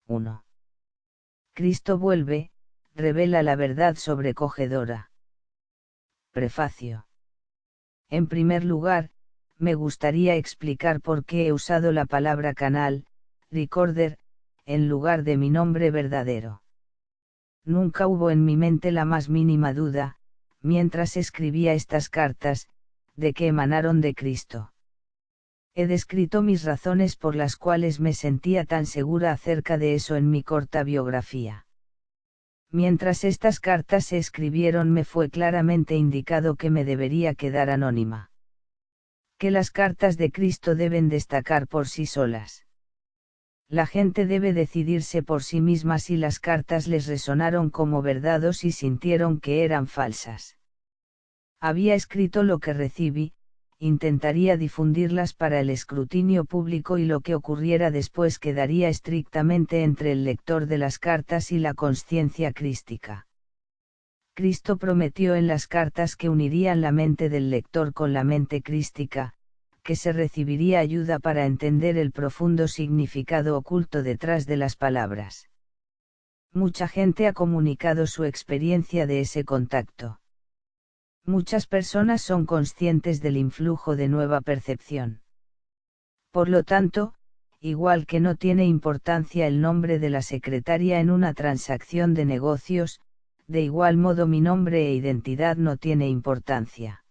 1. Cristo vuelve, revela la verdad sobrecogedora. Prefacio. En primer lugar, me gustaría explicar por qué he usado la palabra canal, recorder, en lugar de mi nombre verdadero. Nunca hubo en mi mente la más mínima duda, mientras escribía estas cartas, de que emanaron de Cristo. He descrito mis razones por las cuales me sentía tan segura acerca de eso en mi corta biografía. Mientras estas cartas se escribieron me fue claramente indicado que me debería quedar anónima. Que las cartas de Cristo deben destacar por sí solas. La gente debe decidirse por sí misma si las cartas les resonaron como verdad o si sintieron que eran falsas. Había escrito lo que recibí, intentaría difundirlas para el escrutinio público y lo que ocurriera después quedaría estrictamente entre el lector de las cartas y la consciencia crística. Cristo prometió en las cartas que unirían la mente del lector con la mente crística, que se recibiría ayuda para entender el profundo significado oculto detrás de las palabras. Mucha gente ha comunicado su experiencia de ese contacto. Muchas personas son conscientes del influjo de nueva percepción. Por lo tanto, igual que no tiene importancia el nombre de la secretaria en una transacción de negocios, de igual modo mi nombre e identidad no tiene importancia.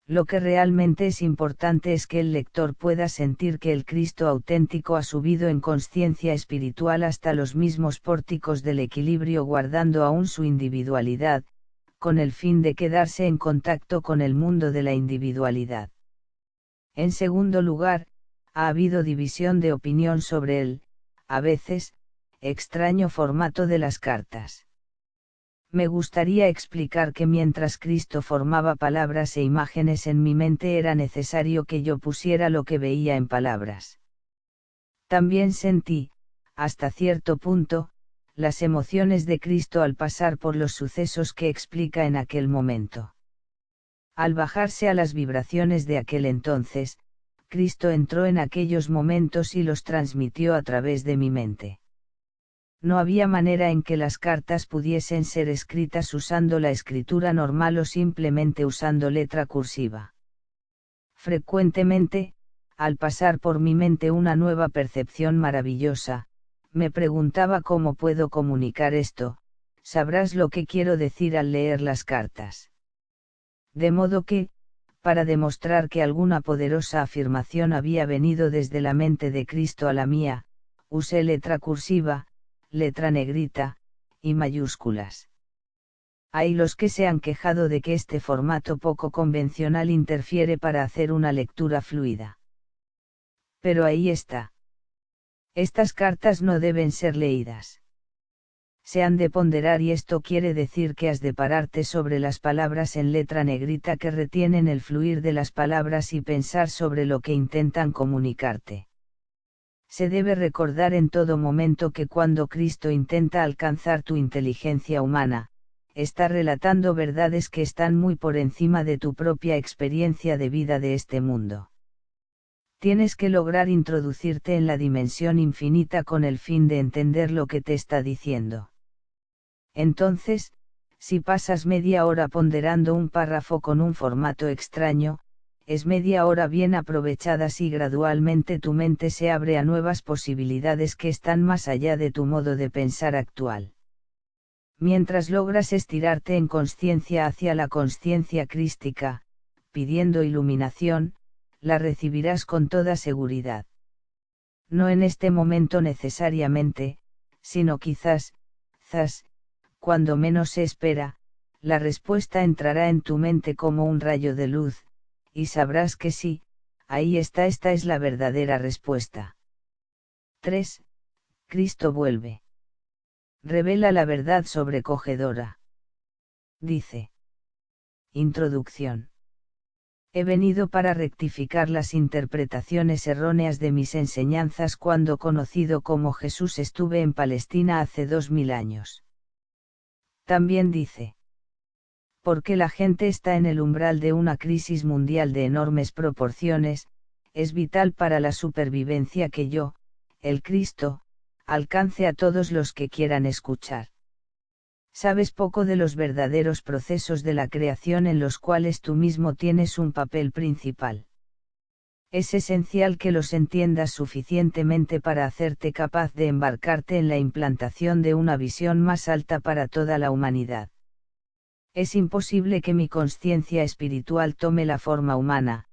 Lo que realmente es importante es que el lector pueda sentir que el Cristo auténtico ha subido en consciencia espiritual hasta los mismos pórticos del equilibrio guardando aún su individualidad, con el fin de quedarse en contacto con el mundo de la individualidad. En segundo lugar, ha habido división de opinión sobre el, a veces, extraño formato de las cartas. Me gustaría explicar que mientras Cristo formaba palabras e imágenes en mi mente era necesario que yo pusiera lo que veía en palabras. También sentí, hasta cierto punto, las emociones de Cristo al pasar por los sucesos que explica en aquel momento. Al bajarse a las vibraciones de aquel entonces, Cristo entró en aquellos momentos y los transmitió a través de mi mente. No había manera en que las cartas pudiesen ser escritas usando la escritura normal o simplemente usando letra cursiva. Frecuentemente, al pasar por mi mente una nueva percepción maravillosa, me preguntaba cómo puedo comunicar esto, sabrás lo que quiero decir al leer las cartas. De modo que, para demostrar que alguna poderosa afirmación había venido desde la mente de Cristo a la mía, usé letra cursiva, letra negrita, y mayúsculas. Hay los que se han quejado de que este formato poco convencional interfiere para hacer una lectura fluida. Pero ahí está. Estas cartas no deben ser leídas. Se han de ponderar y esto quiere decir que has de pararte sobre las palabras en letra negrita que retienen el fluir de las palabras y pensar sobre lo que intentan comunicarte. Se debe recordar en todo momento que cuando Cristo intenta alcanzar tu inteligencia humana, está relatando verdades que están muy por encima de tu propia experiencia de vida de este mundo. Tienes que lograr introducirte en la dimensión infinita con el fin de entender lo que te está diciendo. Entonces, si pasas media hora ponderando un párrafo con un formato extraño, es media hora bien aprovechada si gradualmente tu mente se abre a nuevas posibilidades que están más allá de tu modo de pensar actual. Mientras logras estirarte en consciencia hacia la consciencia crística, pidiendo iluminación, la recibirás con toda seguridad. No en este momento necesariamente, sino quizás, cuando menos se espera, la respuesta entrará en tu mente como un rayo de luz, y sabrás que sí, ahí está, esta es la verdadera respuesta. 3. Cristo vuelve. Revela la verdad sobrecogedora. Dice. Introducción. He venido para rectificar las interpretaciones erróneas de mis enseñanzas cuando conocido como Jesús estuve en Palestina hace 2000 años. También dice. Porque la gente está en el umbral de una crisis mundial de enormes proporciones, es vital para la supervivencia que yo, el Cristo, alcance a todos los que quieran escuchar. Sabes poco de los verdaderos procesos de la creación en los cuales tú mismo tienes un papel principal. Es esencial que los entiendas suficientemente para hacerte capaz de embarcarte en la implantación de una visión más alta para toda la humanidad. Es imposible que mi conciencia espiritual tome la forma humana,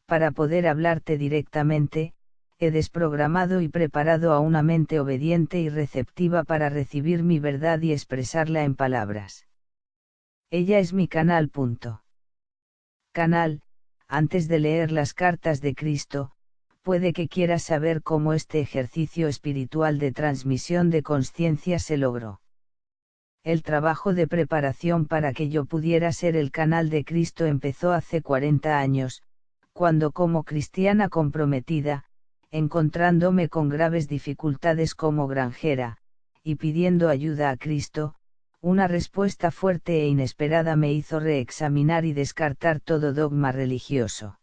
para poder hablarte directamente. He desprogramado y preparado a una mente obediente y receptiva para recibir mi verdad y expresarla en palabras. Ella es mi canal. Canal. Antes de leer las cartas de Cristo, puede que quieras saber cómo este ejercicio espiritual de transmisión de conciencia se logró. El trabajo de preparación para que yo pudiera ser el canal de Cristo empezó hace 40 años, cuando como cristiana comprometida, encontrándome con graves dificultades como granjera, y pidiendo ayuda a Cristo, una respuesta fuerte e inesperada me hizo reexaminar y descartar todo dogma religioso.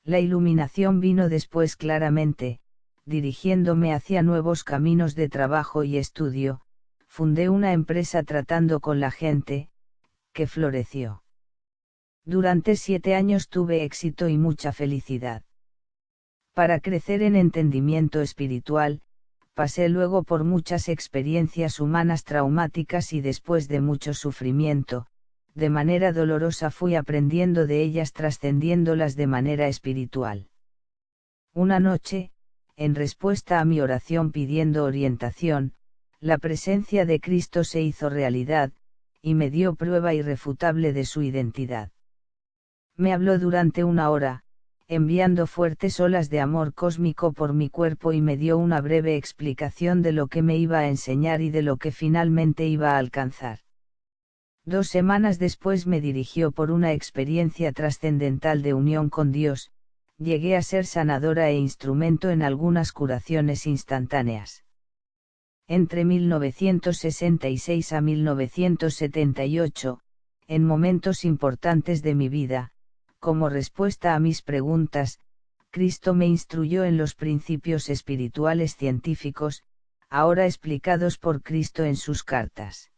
La iluminación vino después claramente, dirigiéndome hacia nuevos caminos de trabajo y estudio. Fundé una empresa tratando con la gente, que floreció. Durante 7 años tuve éxito y mucha felicidad. Para crecer en entendimiento espiritual, pasé luego por muchas experiencias humanas traumáticas y después de mucho sufrimiento, de manera dolorosa fui aprendiendo de ellas, trascendiéndolas de manera espiritual. Una noche, en respuesta a mi oración pidiendo orientación, la presencia de Cristo se hizo realidad, y me dio prueba irrefutable de su identidad. Me habló durante 1 hora, enviando fuertes olas de amor cósmico por mi cuerpo y me dio una breve explicación de lo que me iba a enseñar y de lo que finalmente iba a alcanzar. 2 semanas después me dirigió por una experiencia trascendental de unión con Dios. Llegué a ser sanadora e instrumento en algunas curaciones instantáneas. Entre 1966 a 1978, en momentos importantes de mi vida, como respuesta a mis preguntas, Cristo me instruyó en los principios espirituales científicos, ahora explicados por Cristo en sus cartas.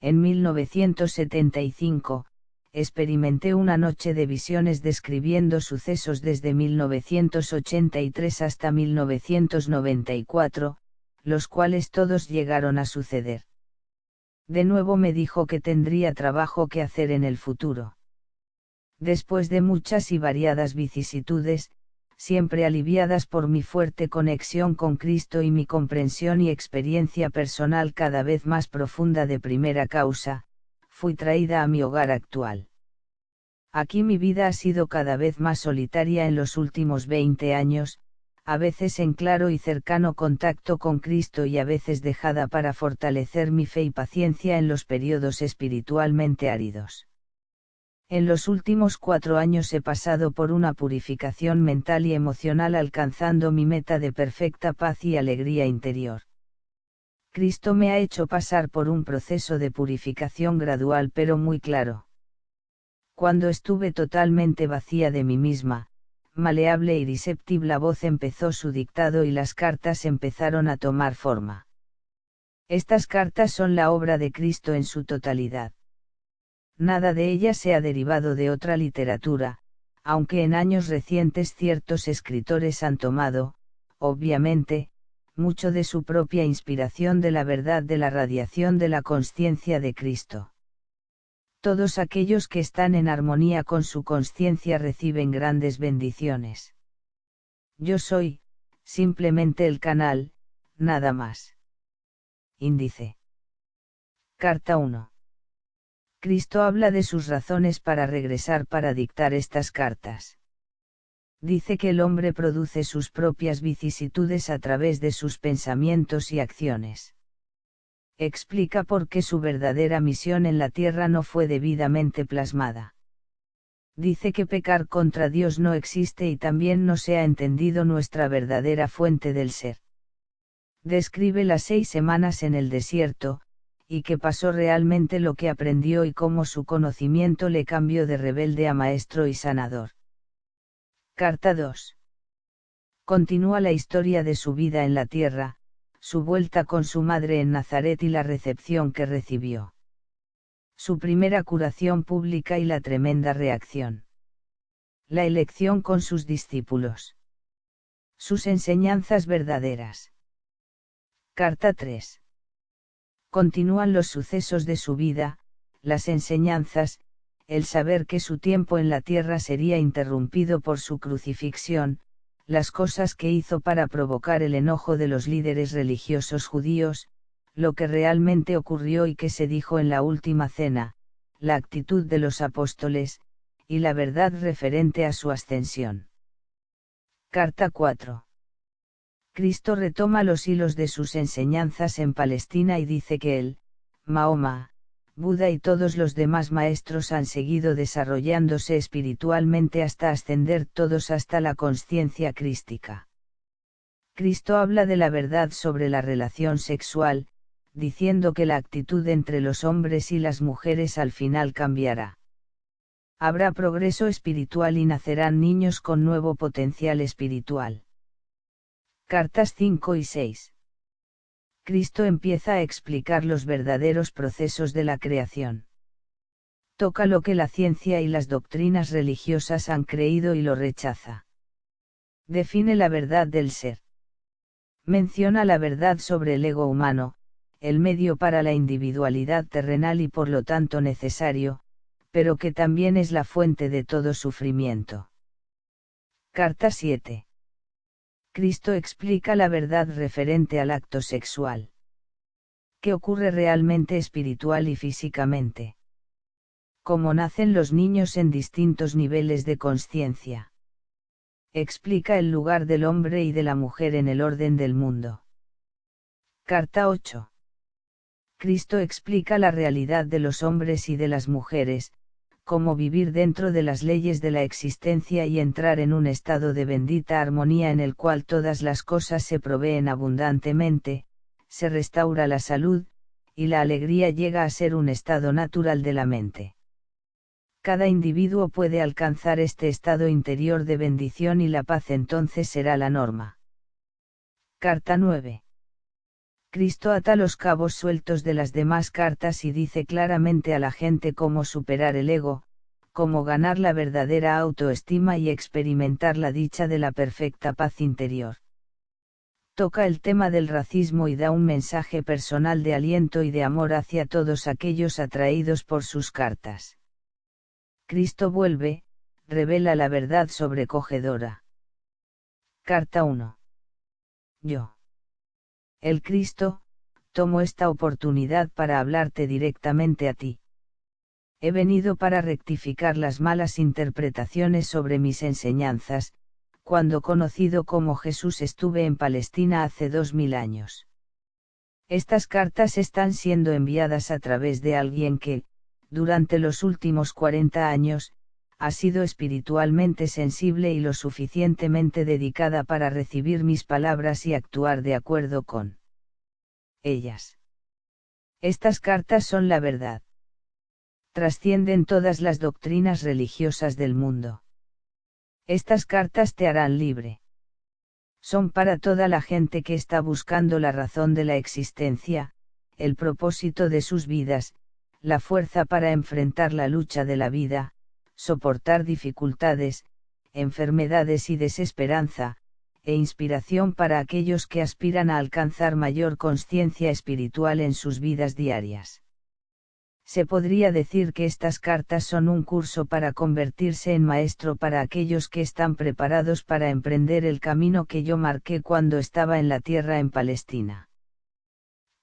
En 1975, experimenté una noche de visiones describiendo sucesos desde 1983 hasta 1994, los cuales todos llegaron a suceder. De nuevo me dijo que tendría trabajo que hacer en el futuro. Después de muchas y variadas vicisitudes, siempre aliviadas por mi fuerte conexión con Cristo y mi comprensión y experiencia personal cada vez más profunda de primera causa, fui traída a mi hogar actual. Aquí mi vida ha sido cada vez más solitaria en los últimos 20 años, a veces en claro y cercano contacto con Cristo y a veces dejada para fortalecer mi fe y paciencia en los periodos espiritualmente áridos. En los últimos 4 años he pasado por una purificación mental y emocional alcanzando mi meta de perfecta paz y alegría interior. Cristo me ha hecho pasar por un proceso de purificación gradual pero muy claro. Cuando estuve totalmente vacía de mí misma, maleable y receptive, la voz empezó su dictado y las cartas empezaron a tomar forma. Estas cartas son la obra de Cristo en su totalidad. Nada de ellas se ha derivado de otra literatura, aunque en años recientes ciertos escritores han tomado, obviamente, mucho de su propia inspiración de la verdad de la radiación de la consciencia de Cristo. Todos aquellos que están en armonía con su consciencia reciben grandes bendiciones. Yo soy, simplemente el canal, nada más. Índice. Carta 1. Cristo habla de sus razones para regresar para dictar estas cartas. Dice que el hombre produce sus propias vicisitudes a través de sus pensamientos y acciones. Explica por qué su verdadera misión en la tierra no fue debidamente plasmada. Dice que pecar contra Dios no existe y también no se ha entendido nuestra verdadera fuente del ser. Describe las 6 semanas en el desierto, y que pasó realmente lo que aprendió y cómo su conocimiento le cambió de rebelde a maestro y sanador. Carta 2. Continúa la historia de su vida en la tierra, su vuelta con su madre en Nazaret y la recepción que recibió. Su primera curación pública y la tremenda reacción. La elección con sus discípulos. Sus enseñanzas verdaderas. Carta 3. Continúan los sucesos de su vida, las enseñanzas, el saber que su tiempo en la tierra sería interrumpido por su crucifixión, las cosas que hizo para provocar el enojo de los líderes religiosos judíos, lo que realmente ocurrió y que se dijo en la última cena, la actitud de los apóstoles, y la verdad referente a su ascensión. Carta 4. Cristo retoma los hilos de sus enseñanzas en Palestina y dice que él, Mahoma, Buda y todos los demás maestros han seguido desarrollándose espiritualmente hasta ascender todos hasta la consciencia crística. Cristo habla de la verdad sobre la relación sexual, diciendo que la actitud entre los hombres y las mujeres al final cambiará. Habrá progreso espiritual y nacerán niños con nuevo potencial espiritual. Cartas 5 y 6. Cristo empieza a explicar los verdaderos procesos de la creación. Toca lo que la ciencia y las doctrinas religiosas han creído y lo rechaza. Define la verdad del ser. Menciona la verdad sobre el ego humano, el medio para la individualidad terrenal y por lo tanto necesario, pero que también es la fuente de todo sufrimiento. Carta 7. Cristo explica la verdad referente al acto sexual. ¿Qué ocurre realmente espiritual y físicamente? ¿Cómo nacen los niños en distintos niveles de consciencia? Explica el lugar del hombre y de la mujer en el orden del mundo. Carta 8. Cristo explica la realidad de los hombres y de las mujeres, cómo vivir dentro de las leyes de la existencia y entrar en un estado de bendita armonía en el cual todas las cosas se proveen abundantemente, se restaura la salud, y la alegría llega a ser un estado natural de la mente. Cada individuo puede alcanzar este estado interior de bendición y la paz entonces será la norma. Carta 9. Cristo ata los cabos sueltos de las demás cartas y dice claramente a la gente cómo superar el ego, cómo ganar la verdadera autoestima y experimentar la dicha de la perfecta paz interior. Toca el tema del racismo y da un mensaje personal de aliento y de amor hacia todos aquellos atraídos por sus cartas. Cristo vuelve, revela la verdad sobrecogedora. Carta 1. Yo. El Cristo, tomo esta oportunidad para hablarte directamente a ti. He venido para rectificar las malas interpretaciones sobre mis enseñanzas, cuando conocido como Jesús estuve en Palestina hace 2000 años. Estas cartas están siendo enviadas a través de alguien que, durante los últimos 40 años, ha sido espiritualmente sensible y lo suficientemente dedicada para recibir mis palabras y actuar de acuerdo con ellas. Estas cartas son la verdad. Trascienden todas las doctrinas religiosas del mundo. Estas cartas te harán libre. Son para toda la gente que está buscando la razón de la existencia, el propósito de sus vidas, la fuerza para enfrentar la lucha de la vida, soportar dificultades, enfermedades y desesperanza, e inspiración para aquellos que aspiran a alcanzar mayor consciencia espiritual en sus vidas diarias. Se podría decir que estas cartas son un curso para convertirse en maestro para aquellos que están preparados para emprender el camino que yo marqué cuando estaba en la tierra en Palestina.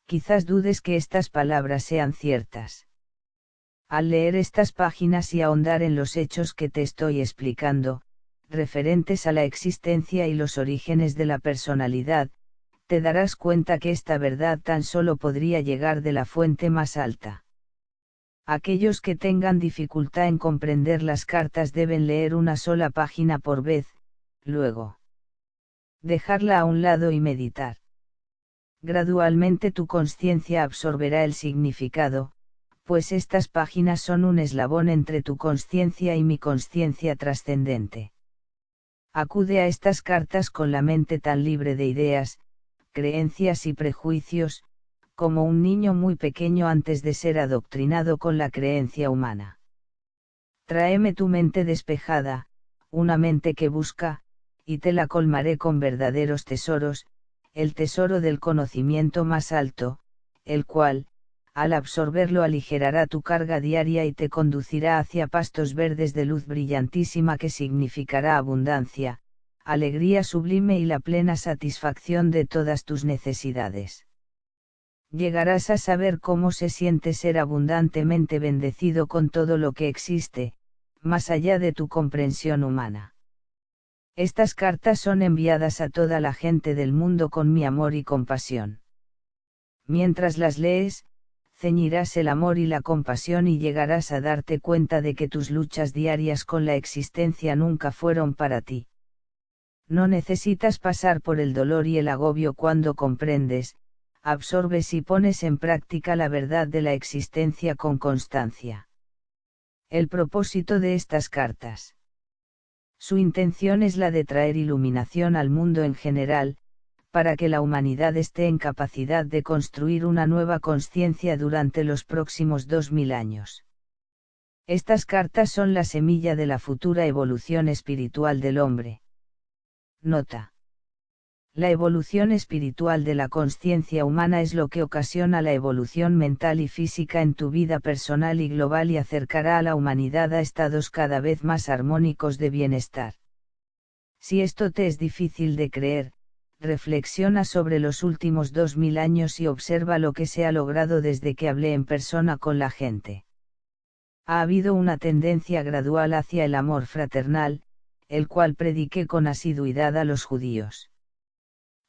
Quizás dudes que estas palabras sean ciertas. Al leer estas páginas y ahondar en los hechos que te estoy explicando, referentes a la existencia y los orígenes de la personalidad, te darás cuenta que esta verdad tan solo podría llegar de la fuente más alta. Aquellos que tengan dificultad en comprender las cartas deben leer una sola página por vez, luego dejarla a un lado y meditar. Gradualmente tu conciencia absorberá el significado, pues estas páginas son un eslabón entre tu conciencia y mi conciencia trascendente. Acude a estas cartas con la mente tan libre de ideas, creencias y prejuicios, como un niño muy pequeño antes de ser adoctrinado con la creencia humana. Tráeme tu mente despejada, una mente que busca, y te la colmaré con verdaderos tesoros, el tesoro del conocimiento más alto, el cual, al absorberlo aligerará tu carga diaria y te conducirá hacia pastos verdes de luz brillantísima que significará abundancia, alegría sublime y la plena satisfacción de todas tus necesidades. Llegarás a saber cómo se siente ser abundantemente bendecido con todo lo que existe, más allá de tu comprensión humana. Estas cartas son enviadas a toda la gente del mundo con mi amor y compasión. Mientras las lees, ceñirás el amor y la compasión y llegarás a darte cuenta de que tus luchas diarias con la existencia nunca fueron para ti. No necesitas pasar por el dolor y el agobio cuando comprendes, absorbes y pones en práctica la verdad de la existencia con constancia. El propósito de estas cartas. Su intención es la de traer iluminación al mundo en general, para que la humanidad esté en capacidad de construir una nueva conciencia durante los próximos 2000 años. Estas cartas son la semilla de la futura evolución espiritual del hombre. Nota. La evolución espiritual de la conciencia humana es lo que ocasiona la evolución mental y física en tu vida personal y global y acercará a la humanidad a estados cada vez más armónicos de bienestar. Si esto te es difícil de creer, reflexiona sobre los últimos 2000 años y observa lo que se ha logrado desde que hablé en persona con la gente. Ha habido una tendencia gradual hacia el amor fraternal, el cual prediqué con asiduidad a los judíos.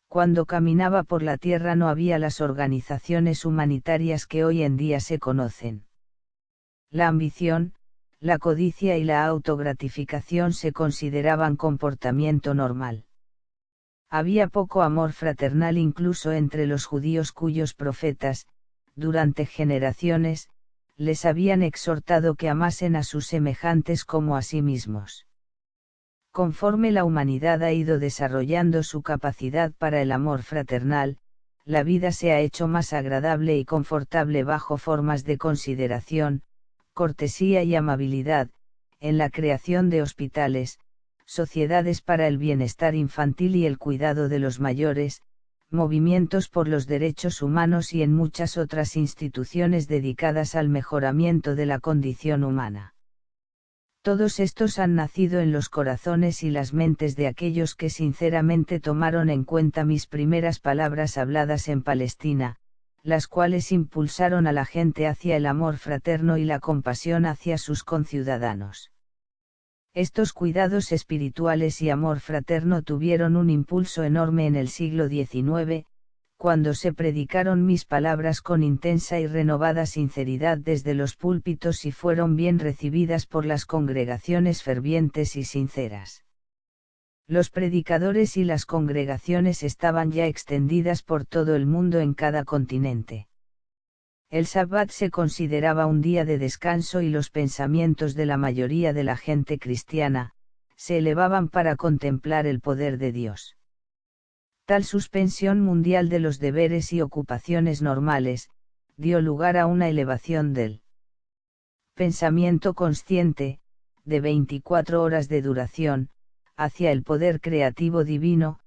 Cuando caminaba por la tierra no había las organizaciones humanitarias que hoy en día se conocen. La ambición, la codicia y la autogratificación se consideraban comportamiento normal. Había poco amor fraternal incluso entre los judíos cuyos profetas, durante generaciones, les habían exhortado que amasen a sus semejantes como a sí mismos. Conforme la humanidad ha ido desarrollando su capacidad para el amor fraternal, la vida se ha hecho más agradable y confortable bajo formas de consideración, cortesía y amabilidad, en la creación de hospitales, sociedades para el bienestar infantil y el cuidado de los mayores, movimientos por los derechos humanos y en muchas otras instituciones dedicadas al mejoramiento de la condición humana. Todos estos han nacido en los corazones y las mentes de aquellos que sinceramente tomaron en cuenta mis primeras palabras habladas en Palestina, las cuales impulsaron a la gente hacia el amor fraterno y la compasión hacia sus conciudadanos. Estos cuidados espirituales y amor fraterno tuvieron un impulso enorme en el siglo XIX, cuando se predicaron mis palabras con intensa y renovada sinceridad desde los púlpitos y fueron bien recibidas por las congregaciones fervientes y sinceras. Los predicadores y las congregaciones estaban ya extendidas por todo el mundo en cada continente. El Sabbat se consideraba un día de descanso y los pensamientos de la mayoría de la gente cristiana, se elevaban para contemplar el poder de Dios. Tal suspensión mundial de los deberes y ocupaciones normales, dio lugar a una elevación del pensamiento consciente, de 24 horas de duración, hacia el poder creativo divino,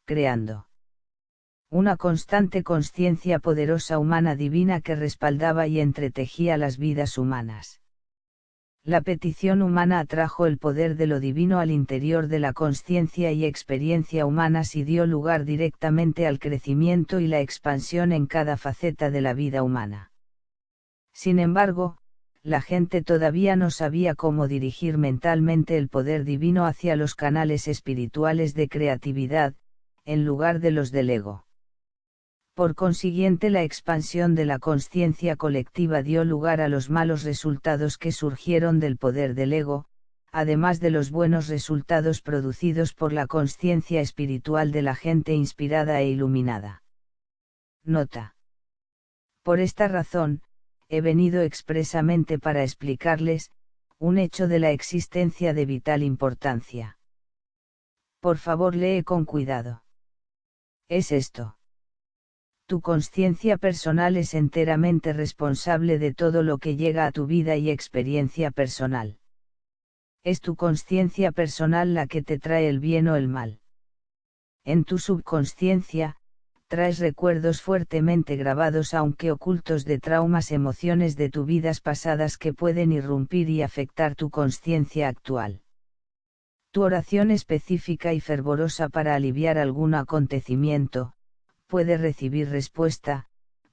creando una constante conciencia poderosa humana divina que respaldaba y entretejía las vidas humanas. La petición humana atrajo el poder de lo divino al interior de la conciencia y experiencia humanas y dio lugar directamente al crecimiento y la expansión en cada faceta de la vida humana. Sin embargo, la gente todavía no sabía cómo dirigir mentalmente el poder divino hacia los canales espirituales de creatividad, en lugar de los del ego. Por consiguiente, la expansión de la consciencia colectiva dio lugar a los malos resultados que surgieron del poder del ego, además de los buenos resultados producidos por la consciencia espiritual de la gente inspirada e iluminada. Nota. Por esta razón, he venido expresamente para explicarles, un hecho de la existencia de vital importancia. Por favor, lee con cuidado. Es esto. Tu consciencia personal es enteramente responsable de todo lo que llega a tu vida y experiencia personal. Es tu consciencia personal la que te trae el bien o el mal. En tu subconsciencia, traes recuerdos fuertemente grabados aunque ocultos de traumas, emociones de tus vidas pasadas que pueden irrumpir y afectar tu consciencia actual. Tu oración específica y fervorosa para aliviar algún acontecimiento, puede recibir respuesta,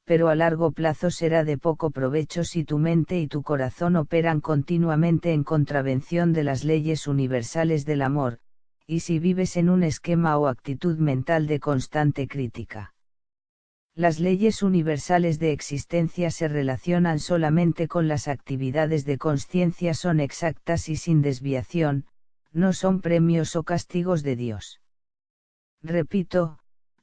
pero a largo plazo será de poco provecho si tu mente y tu corazón operan continuamente en contravención de las leyes universales del amor, y si vives en un esquema o actitud mental de constante crítica. Las leyes universales de existencia se relacionan solamente con las actividades de consciencia, son exactas y sin desviación, no son premios o castigos de Dios. Repito,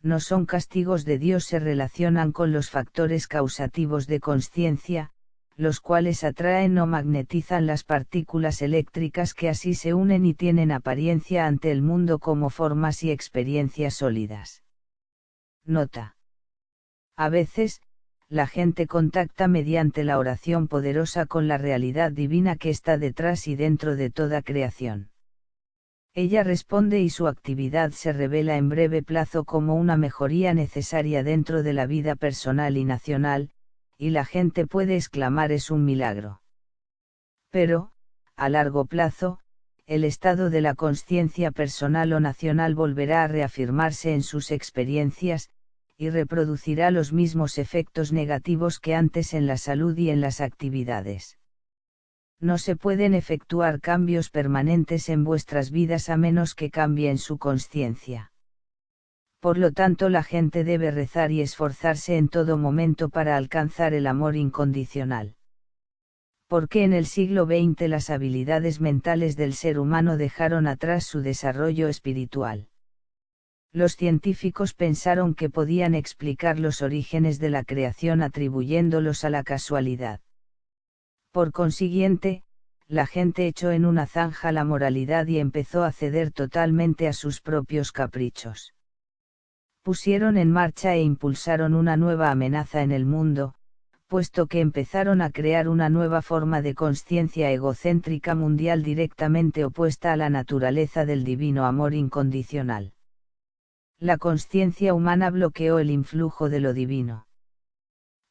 no son castigos de Dios, se relacionan con los factores causativos de consciencia, los cuales atraen o magnetizan las partículas eléctricas que así se unen y tienen apariencia ante el mundo como formas y experiencias sólidas. Nota. A veces, la gente contacta mediante la oración poderosa con la realidad divina que está detrás y dentro de toda creación. Ella responde y su actividad se revela en breve plazo como una mejoría necesaria dentro de la vida personal y nacional, y la gente puede exclamar: es un milagro. Pero, a largo plazo, el estado de la consciencia personal o nacional volverá a reafirmarse en sus experiencias, y reproducirá los mismos efectos negativos que antes en la salud y en las actividades. No se pueden efectuar cambios permanentes en vuestras vidas a menos que cambien su consciencia. Por lo tanto, la gente debe rezar y esforzarse en todo momento para alcanzar el amor incondicional. Porque en el siglo XX las habilidades mentales del ser humano dejaron atrás su desarrollo espiritual. Los científicos pensaron que podían explicar los orígenes de la creación atribuyéndolos a la casualidad. Por consiguiente, la gente echó en una zanja la moralidad y empezó a ceder totalmente a sus propios caprichos. Pusieron en marcha e impulsaron una nueva amenaza en el mundo, puesto que empezaron a crear una nueva forma de consciencia egocéntrica mundial directamente opuesta a la naturaleza del divino amor incondicional. La consciencia humana bloqueó el influjo de lo divino.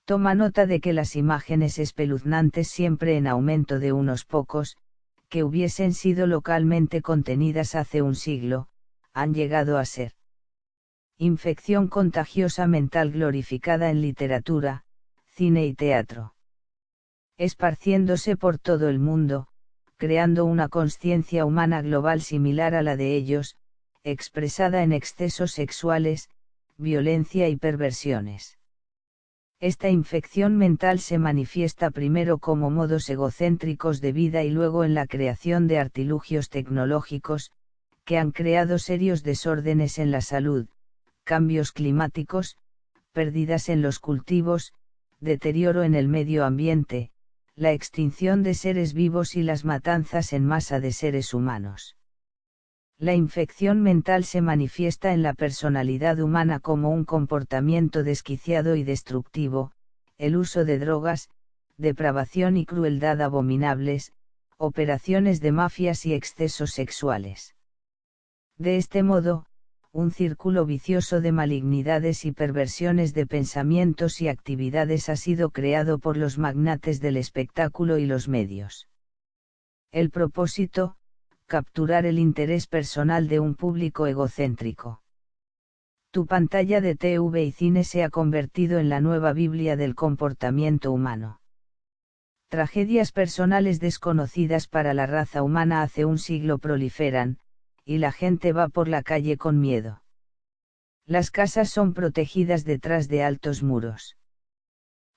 Toma nota de que las imágenes espeluznantes, siempre en aumento de unos pocos, que hubiesen sido localmente contenidas hace un siglo, han llegado a ser infección contagiosa mental glorificada en literatura, cine y teatro. Esparciéndose por todo el mundo, creando una consciencia humana global similar a la de ellos, expresada en excesos sexuales, violencia y perversiones. Esta infección mental se manifiesta primero como modos egocéntricos de vida y luego en la creación de artilugios tecnológicos, que han creado serios desórdenes en la salud, cambios climáticos, pérdidas en los cultivos, deterioro en el medio ambiente, la extinción de seres vivos y las matanzas en masa de seres humanos. La infección mental se manifiesta en la personalidad humana como un comportamiento desquiciado y destructivo, el uso de drogas, depravación y crueldad abominables, operaciones de mafias y excesos sexuales. De este modo, un círculo vicioso de malignidades y perversiones de pensamientos y actividades ha sido creado por los magnates del espectáculo y los medios. El propósito: capturar el interés personal de un público egocéntrico. Tu pantalla de TV y cine se ha convertido en la nueva Biblia del comportamiento humano. Tragedias personales desconocidas para la raza humana hace un siglo proliferan, y la gente va por la calle con miedo. Las casas son protegidas detrás de altos muros.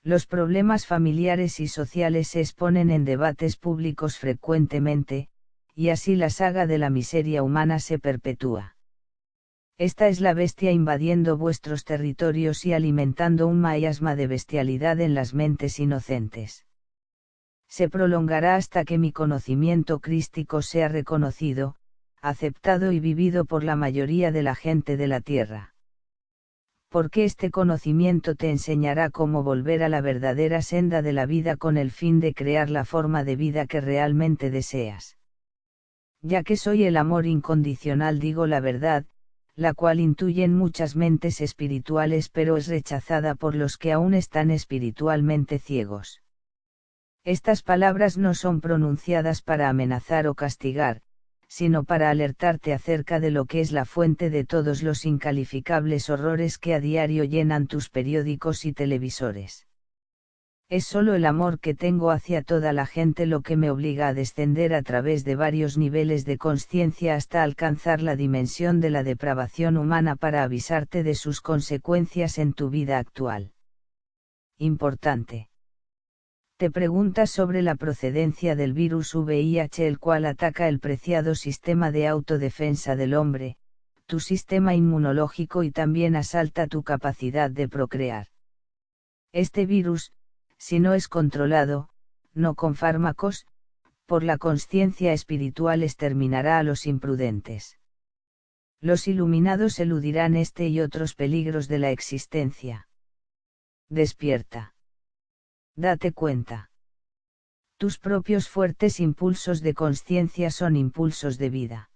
Los problemas familiares y sociales se exponen en debates públicos frecuentemente, y así la saga de la miseria humana se perpetúa. Esta es la bestia invadiendo vuestros territorios y alimentando un miasma de bestialidad en las mentes inocentes. Se prolongará hasta que mi conocimiento crístico sea reconocido, aceptado y vivido por la mayoría de la gente de la tierra. Porque este conocimiento te enseñará cómo volver a la verdadera senda de la vida con el fin de crear la forma de vida que realmente deseas. Ya que soy el amor incondicional, digo la verdad, la cual intuyen muchas mentes espirituales, pero es rechazada por los que aún están espiritualmente ciegos. Estas palabras no son pronunciadas para amenazar o castigar, sino para alertarte acerca de lo que es la fuente de todos los incalificables horrores que a diario llenan tus periódicos y televisores. Es solo el amor que tengo hacia toda la gente lo que me obliga a descender a través de varios niveles de conciencia hasta alcanzar la dimensión de la depravación humana para avisarte de sus consecuencias en tu vida actual. Importante. Te preguntas sobre la procedencia del virus VIH, el cual ataca el preciado sistema de autodefensa del hombre, tu sistema inmunológico, y también asalta tu capacidad de procrear. Este virus, si no es controlado, no con fármacos, por la consciencia espiritual, exterminará a los imprudentes. Los iluminados eludirán este y otros peligros de la existencia. Despierta. Date cuenta. Tus propios fuertes impulsos de consciencia son impulsos de vida.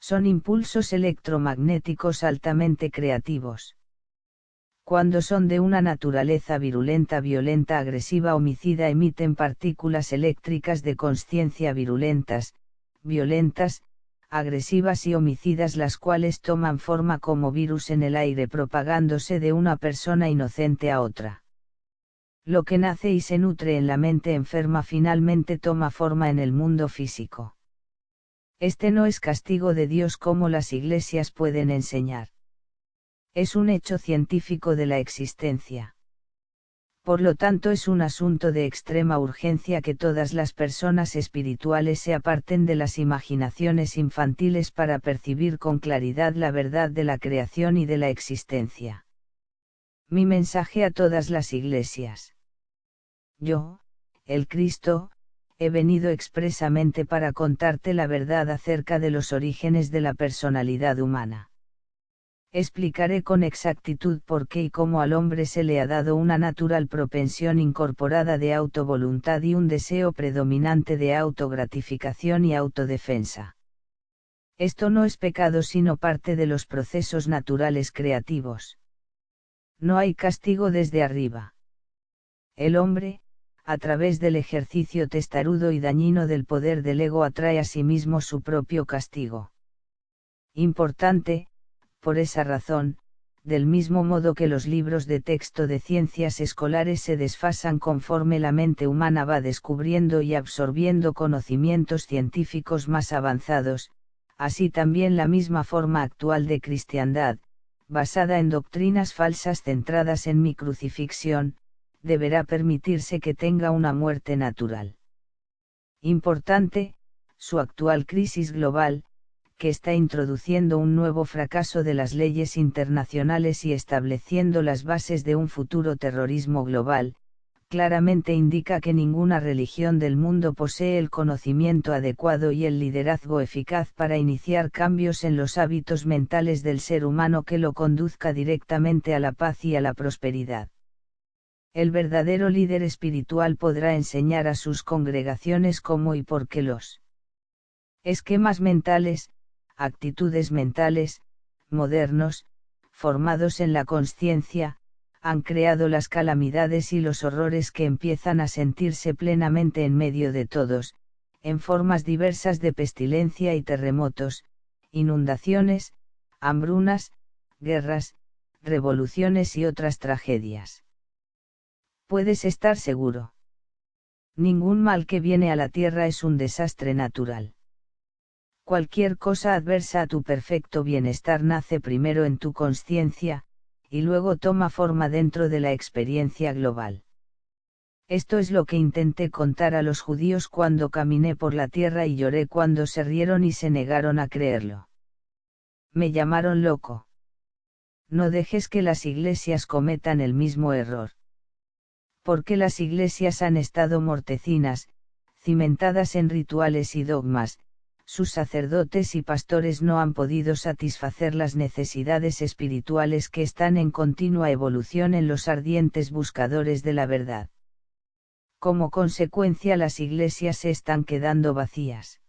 Son impulsos electromagnéticos altamente creativos. Cuando son de una naturaleza virulenta, violenta, agresiva, homicida, emiten partículas eléctricas de consciencia virulentas, violentas, agresivas y homicidas, las cuales toman forma como virus en el aire, propagándose de una persona inocente a otra. Lo que nace y se nutre en la mente enferma finalmente toma forma en el mundo físico. Este no es castigo de Dios como las iglesias pueden enseñar. Es un hecho científico de la existencia. Por lo tanto, es un asunto de extrema urgencia que todas las personas espirituales se aparten de las imaginaciones infantiles para percibir con claridad la verdad de la creación y de la existencia. Mi mensaje a todas las iglesias. Yo, el Cristo, he venido expresamente para contarte la verdad acerca de los orígenes de la personalidad humana. Explicaré con exactitud por qué y cómo al hombre se le ha dado una natural propensión incorporada de autovoluntad y un deseo predominante de autogratificación y autodefensa. Esto no es pecado, sino parte de los procesos naturales creativos. No hay castigo desde arriba. El hombre, a través del ejercicio testarudo y dañino del poder del ego, atrae a sí mismo su propio castigo. Importante, por esa razón, del mismo modo que los libros de texto de ciencias escolares se desfasan conforme la mente humana va descubriendo y absorbiendo conocimientos científicos más avanzados, así también la misma forma actual de cristiandad, basada en doctrinas falsas centradas en mi crucifixión, deberá permitirse que tenga una muerte natural. Importante, su actual crisis global, que está introduciendo un nuevo fracaso de las leyes internacionales y estableciendo las bases de un futuro terrorismo global, claramente indica que ninguna religión del mundo posee el conocimiento adecuado y el liderazgo eficaz para iniciar cambios en los hábitos mentales del ser humano que lo conduzca directamente a la paz y a la prosperidad. El verdadero líder espiritual podrá enseñar a sus congregaciones cómo y por qué los esquemas mentales, actitudes mentales, modernos, formados en la consciencia, han creado las calamidades y los horrores que empiezan a sentirse plenamente en medio de todos, en formas diversas de pestilencia y terremotos, inundaciones, hambrunas, guerras, revoluciones y otras tragedias. Puedes estar seguro. Ningún mal que viene a la tierra es un desastre natural. Cualquier cosa adversa a tu perfecto bienestar nace primero en tu consciencia, y luego toma forma dentro de la experiencia global. Esto es lo que intenté contar a los judíos cuando caminé por la tierra y lloré cuando se rieron y se negaron a creerlo. Me llamaron loco. No dejes que las iglesias cometan el mismo error. Porque las iglesias han estado mortecinas, cimentadas en rituales y dogmas, sus sacerdotes y pastores no han podido satisfacer las necesidades espirituales que están en continua evolución en los ardientes buscadores de la verdad. Como consecuencia, las iglesias se están quedando vacías.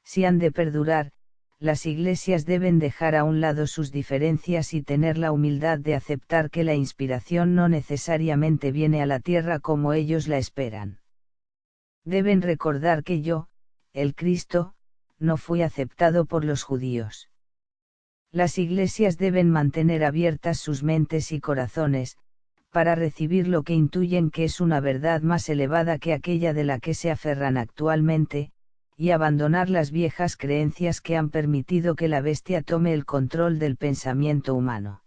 Si han de perdurar, las iglesias deben dejar a un lado sus diferencias y tener la humildad de aceptar que la inspiración no necesariamente viene a la tierra como ellos la esperan. Deben recordar que yo, el Cristo, no fui aceptado por los judíos. Las iglesias deben mantener abiertas sus mentes y corazones, para recibir lo que intuyen que es una verdad más elevada que aquella de la que se aferran actualmente, y abandonar las viejas creencias que han permitido que la bestia tome el control del pensamiento humano.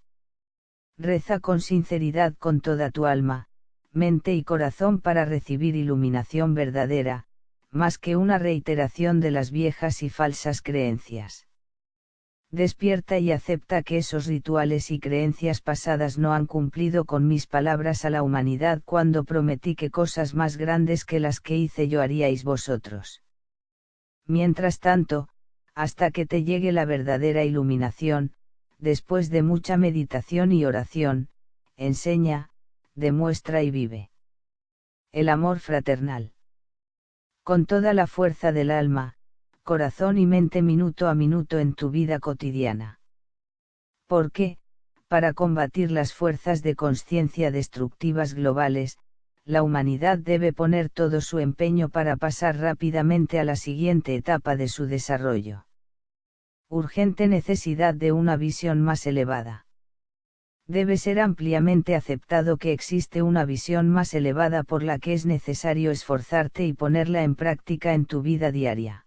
Reza con sinceridad con toda tu alma, mente y corazón para recibir iluminación verdadera, más que una reiteración de las viejas y falsas creencias. Despierta y acepta que esos rituales y creencias pasadas no han cumplido con mis palabras a la humanidad cuando prometí que cosas más grandes que las que hice yo haríais vosotros. Mientras tanto, hasta que te llegue la verdadera iluminación, después de mucha meditación y oración, enseña, demuestra y vive. El amor fraternal. Con toda la fuerza del alma, corazón y mente minuto a minuto en tu vida cotidiana. Porque, para combatir las fuerzas de consciencia destructivas globales, la humanidad debe poner todo su empeño para pasar rápidamente a la siguiente etapa de su desarrollo. Urgente necesidad de una visión más elevada. Debe ser ampliamente aceptado que existe una visión más elevada por la que es necesario esforzarte y ponerla en práctica en tu vida diaria.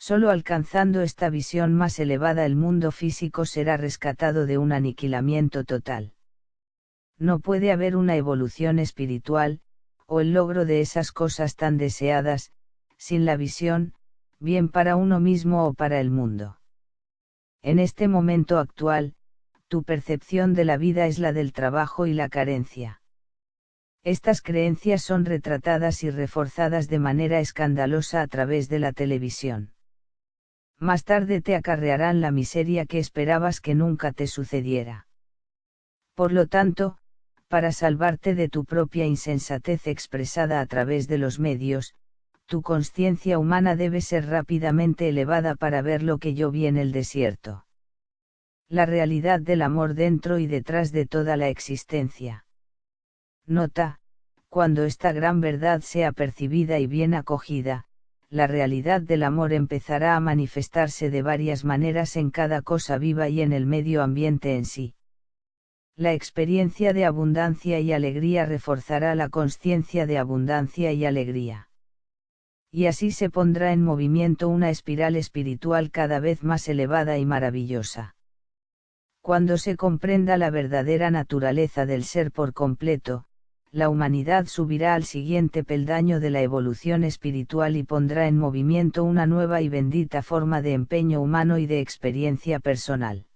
Solo alcanzando esta visión más elevada el mundo físico será rescatado de un aniquilamiento total. No puede haber una evolución espiritual, o el logro de esas cosas tan deseadas, sin la visión, bien para uno mismo o para el mundo. En este momento actual, tu percepción de la vida es la del trabajo y la carencia. Estas creencias son retratadas y reforzadas de manera escandalosa a través de la televisión. Más tarde te acarrearán la miseria que esperabas que nunca te sucediera. Por lo tanto, para salvarte de tu propia insensatez expresada a través de los medios, tu conciencia humana debe ser rápidamente elevada para ver lo que yo vi en el desierto. La realidad del amor dentro y detrás de toda la existencia. Nota, cuando esta gran verdad sea percibida y bien acogida, la realidad del amor empezará a manifestarse de varias maneras en cada cosa viva y en el medio ambiente en sí. La experiencia de abundancia y alegría reforzará la conciencia de abundancia y alegría. Y así se pondrá en movimiento una espiral espiritual cada vez más elevada y maravillosa. Cuando se comprenda la verdadera naturaleza del ser por completo, la humanidad subirá al siguiente peldaño de la evolución espiritual y pondrá en movimiento una nueva y bendita forma de empeño humano y de experiencia personal.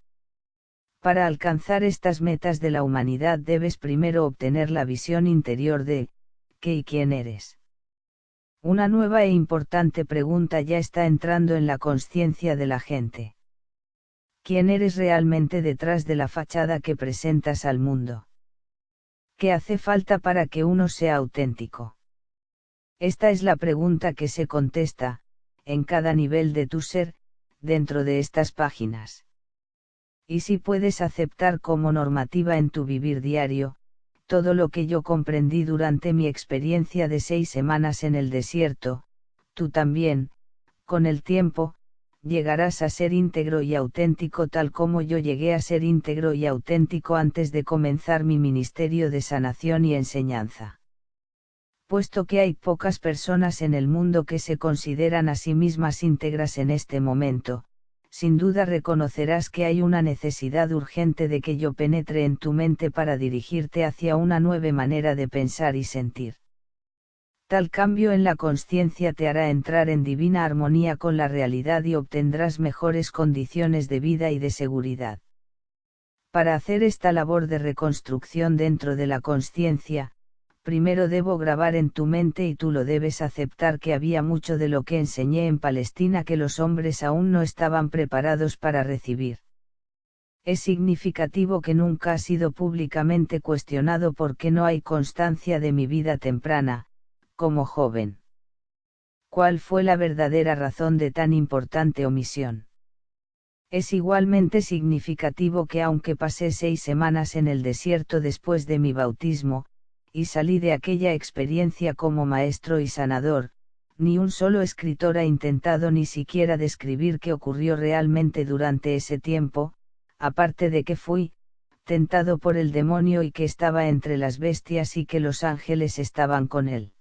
Para alcanzar estas metas de la humanidad debes primero obtener la visión interior de, ¿qué y quién eres? Una nueva e importante pregunta ya está entrando en la conciencia de la gente. ¿Quién eres realmente detrás de la fachada que presentas al mundo? ¿Qué hace falta para que uno sea auténtico? Esta es la pregunta que se contesta, en cada nivel de tu ser, dentro de estas páginas. Y si puedes aceptar como normativa en tu vivir diario, todo lo que yo comprendí durante mi experiencia de 6 semanas en el desierto, tú también, con el tiempo, llegarás a ser íntegro y auténtico tal como yo llegué a ser íntegro y auténtico antes de comenzar mi ministerio de sanación y enseñanza. Puesto que hay pocas personas en el mundo que se consideran a sí mismas íntegras en este momento, sin duda reconocerás que hay una necesidad urgente de que yo penetre en tu mente para dirigirte hacia una nueva manera de pensar y sentir. Tal cambio en la conciencia te hará entrar en divina armonía con la realidad y obtendrás mejores condiciones de vida y de seguridad. Para hacer esta labor de reconstrucción dentro de la conciencia, primero debo grabar en tu mente y tú lo debes aceptar que había mucho de lo que enseñé en Palestina que los hombres aún no estaban preparados para recibir. Es significativo que nunca ha sido públicamente cuestionado porque no hay constancia de mi vida temprana, como joven. ¿Cuál fue la verdadera razón de tan importante omisión? Es igualmente significativo que aunque pasé 6 semanas en el desierto después de mi bautismo, y salí de aquella experiencia como maestro y sanador, ni un solo escritor ha intentado ni siquiera describir qué ocurrió realmente durante ese tiempo, aparte de que fui tentado por el demonio y que estaba entre las bestias y que los ángeles estaban con él.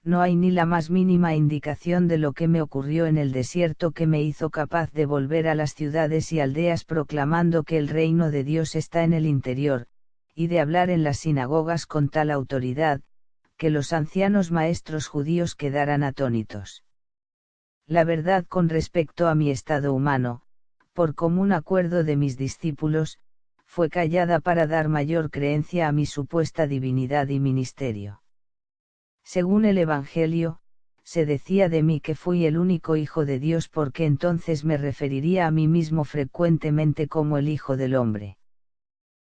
No hay ni la más mínima indicación de lo que me ocurrió en el desierto que me hizo capaz de volver a las ciudades y aldeas proclamando que el reino de Dios está en el interior, y de hablar en las sinagogas con tal autoridad, que los ancianos maestros judíos quedaran atónitos. La verdad con respecto a mi estado humano, por común acuerdo de mis discípulos, fue callada para dar mayor creencia a mi supuesta divinidad y ministerio. Según el Evangelio, se decía de mí que fui el único Hijo de Dios porque entonces me referiría a mí mismo frecuentemente como el Hijo del Hombre.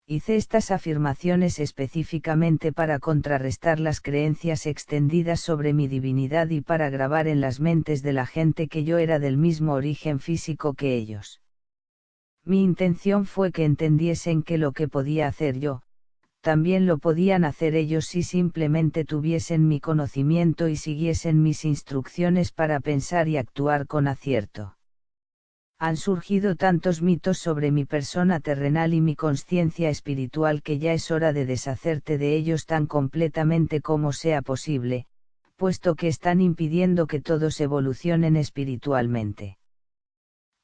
Hice estas afirmaciones específicamente para contrarrestar las creencias extendidas sobre mi divinidad y para grabar en las mentes de la gente que yo era del mismo origen físico que ellos. Mi intención fue que entendiesen que lo que podía hacer yo, también lo podían hacer ellos si simplemente tuviesen mi conocimiento y siguiesen mis instrucciones para pensar y actuar con acierto. Han surgido tantos mitos sobre mi persona terrenal y mi consciencia espiritual que ya es hora de deshacerte de ellos tan completamente como sea posible, puesto que están impidiendo que todos evolucionen espiritualmente.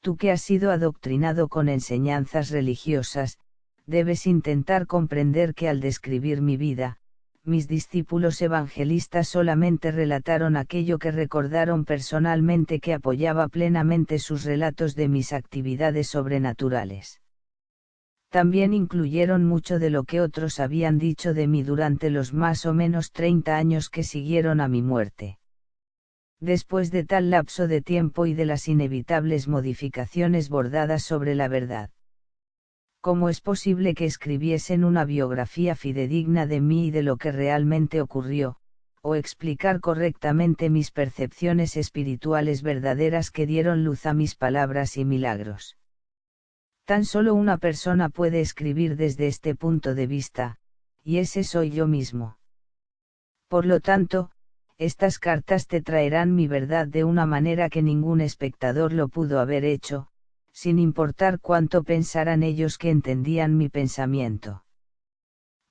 Tú que has sido adoctrinado con enseñanzas religiosas, debes intentar comprender que al describir mi vida, mis discípulos evangelistas solamente relataron aquello que recordaron personalmente que apoyaba plenamente sus relatos de mis actividades sobrenaturales. También incluyeron mucho de lo que otros habían dicho de mí durante los más o menos 30 años que siguieron a mi muerte. Después de tal lapso de tiempo y de las inevitables modificaciones bordadas sobre la verdad, ¿cómo es posible que escribiesen una biografía fidedigna de mí y de lo que realmente ocurrió, o explicar correctamente mis percepciones espirituales verdaderas que dieron luz a mis palabras y milagros? Tan solo una persona puede escribir desde este punto de vista, y ese soy yo mismo. Por lo tanto, estas cartas te traerán mi verdad de una manera que ningún espectador lo pudo haber hecho, sin importar cuánto pensaran ellos que entendían mi pensamiento.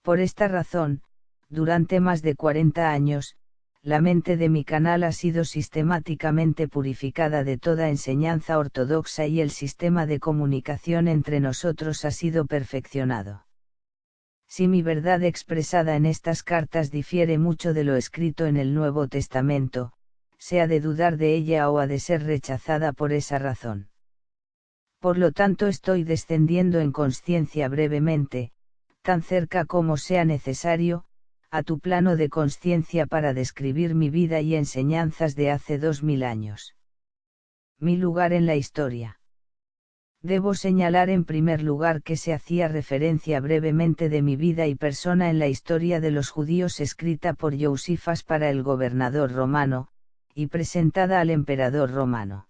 Por esta razón, durante más de 40 años, la mente de mi canal ha sido sistemáticamente purificada de toda enseñanza ortodoxa y el sistema de comunicación entre nosotros ha sido perfeccionado. Si mi verdad expresada en estas cartas difiere mucho de lo escrito en el Nuevo Testamento, se ha de dudar de ella o ha de ser rechazada por esa razón. Por lo tanto estoy descendiendo en consciencia brevemente, tan cerca como sea necesario, a tu plano de consciencia para describir mi vida y enseñanzas de hace 2000 años. Mi lugar en la historia. Debo señalar en primer lugar que se hacía referencia brevemente de mi vida y persona en la historia de los judíos escrita por Josephus para el gobernador romano, y presentada al emperador romano.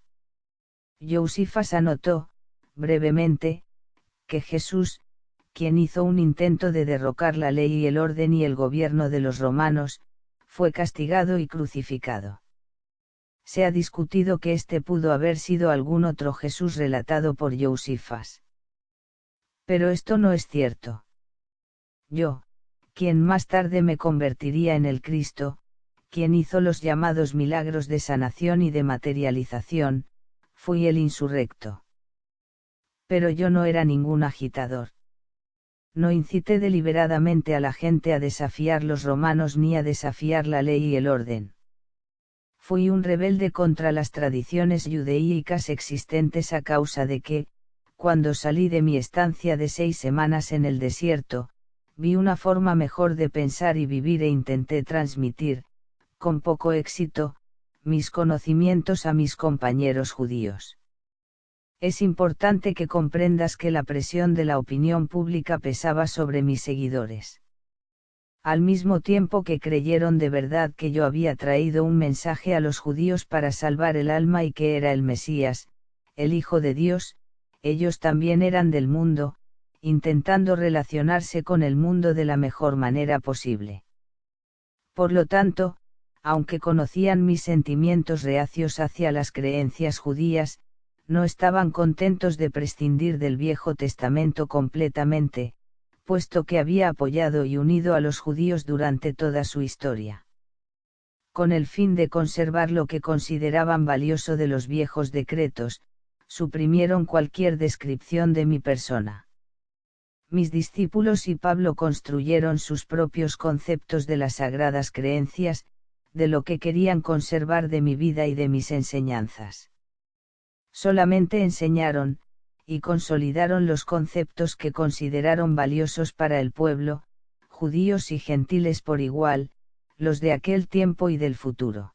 Josephus anotó, brevemente, que Jesús, quien hizo un intento de derrocar la ley y el orden y el gobierno de los romanos, fue castigado y crucificado. Se ha discutido que este pudo haber sido algún otro Jesús relatado por Josephus. Pero esto no es cierto. Yo, quien más tarde me convertiría en el Cristo, quien hizo los llamados milagros de sanación y de materialización, fui el insurrecto. Pero yo no era ningún agitador. No incité deliberadamente a la gente a desafiar los romanos ni a desafiar la ley y el orden. Fui un rebelde contra las tradiciones judaicas existentes a causa de que, cuando salí de mi estancia de 6 semanas en el desierto, vi una forma mejor de pensar y vivir e intenté transmitir, con poco éxito, mis conocimientos a mis compañeros judíos. Es importante que comprendas que la presión de la opinión pública pesaba sobre mis seguidores. Al mismo tiempo que creyeron de verdad que yo había traído un mensaje a los judíos para salvar el alma y que era el Mesías, el Hijo de Dios, ellos también eran del mundo, intentando relacionarse con el mundo de la mejor manera posible. Por lo tanto, aunque conocían mis sentimientos reacios hacia las creencias judías, no estaban contentos de prescindir del Viejo Testamento completamente, puesto que había apoyado y unido a los judíos durante toda su historia. Con el fin de conservar lo que consideraban valioso de los viejos decretos, suprimieron cualquier descripción de mi persona. Mis discípulos y Pablo construyeron sus propios conceptos de las sagradas creencias, de lo que querían conservar de mi vida y de mis enseñanzas. Solamente enseñaron, y consolidaron los conceptos que consideraron valiosos para el pueblo, judíos y gentiles por igual, los de aquel tiempo y del futuro.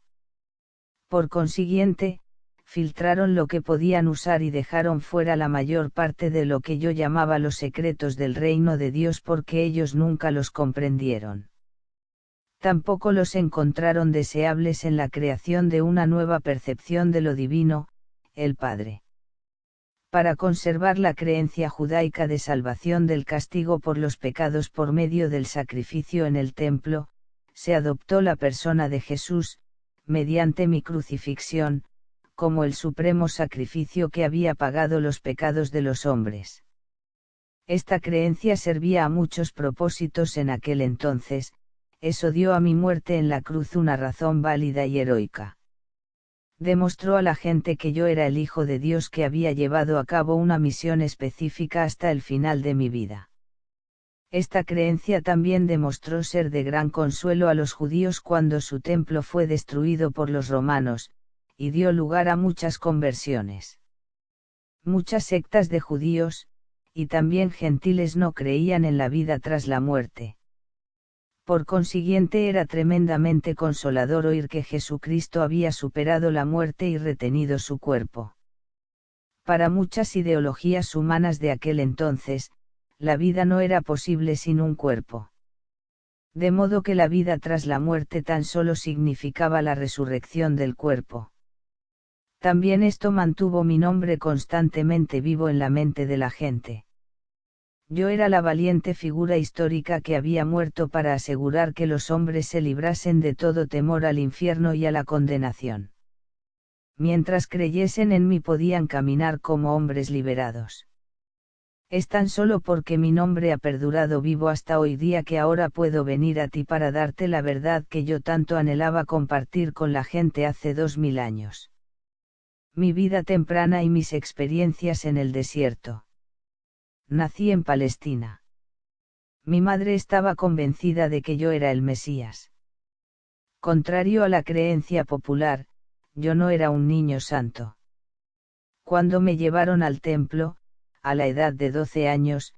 Por consiguiente, filtraron lo que podían usar y dejaron fuera la mayor parte de lo que yo llamaba los secretos del reino de Dios porque ellos nunca los comprendieron. Tampoco los encontraron deseables en la creación de una nueva percepción de lo divino, el Padre. Para conservar la creencia judaica de salvación del castigo por los pecados por medio del sacrificio en el templo, se adoptó la persona de Jesús, mediante mi crucifixión, como el supremo sacrificio que había pagado los pecados de los hombres. Esta creencia servía a muchos propósitos en aquel entonces, eso dio a mi muerte en la cruz una razón válida y heroica. Demostró a la gente que yo era el Hijo de Dios que había llevado a cabo una misión específica hasta el final de mi vida. Esta creencia también demostró ser de gran consuelo a los judíos cuando su templo fue destruido por los romanos, y dio lugar a muchas conversiones. Muchas sectas de judíos, y también gentiles no creían en la vida tras la muerte. Por consiguiente era tremendamente consolador oír que Jesucristo había superado la muerte y retenido su cuerpo. Para muchas ideologías humanas de aquel entonces, la vida no era posible sin un cuerpo. De modo que la vida tras la muerte tan solo significaba la resurrección del cuerpo. También esto mantuvo mi nombre constantemente vivo en la mente de la gente. Yo era la valiente figura histórica que había muerto para asegurar que los hombres se librasen de todo temor al infierno y a la condenación. Mientras creyesen en mí podían caminar como hombres liberados. Es tan solo porque mi nombre ha perdurado vivo hasta hoy día que ahora puedo venir a ti para darte la verdad que yo tanto anhelaba compartir con la gente hace 2000 años. Mi vida temprana y mis experiencias en el desierto. Nací en Palestina. Mi madre estaba convencida de que yo era el Mesías. Contrario a la creencia popular, yo no era un niño santo. Cuando me llevaron al templo, a la edad de 12 años,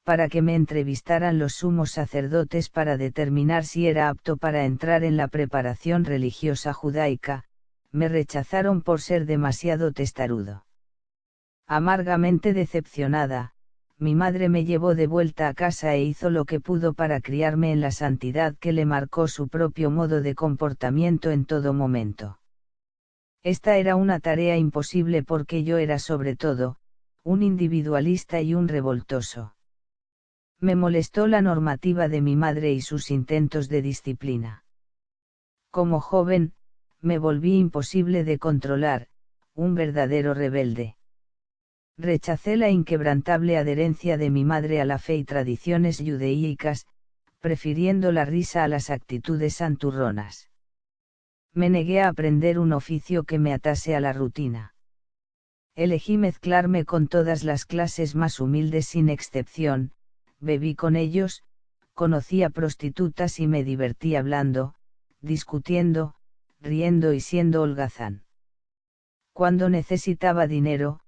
para que me entrevistaran los sumos sacerdotes para determinar si era apto para entrar en la preparación religiosa judaica, me rechazaron por ser demasiado testarudo. Amargamente decepcionada, mi madre me llevó de vuelta a casa e hizo lo que pudo para criarme en la santidad que le marcó su propio modo de comportamiento en todo momento. Esta era una tarea imposible porque yo era sobre todo, un individualista y un revoltoso. Me molestó la normativa de mi madre y sus intentos de disciplina. Como joven, me volví imposible de controlar, un verdadero rebelde. Rechacé la inquebrantable adherencia de mi madre a la fe y tradiciones judaicas, prefiriendo la risa a las actitudes santurronas. Me negué a aprender un oficio que me atase a la rutina. Elegí mezclarme con todas las clases más humildes sin excepción, bebí con ellos, conocí a prostitutas y me divertí hablando, discutiendo, riendo y siendo holgazán. Cuando necesitaba dinero,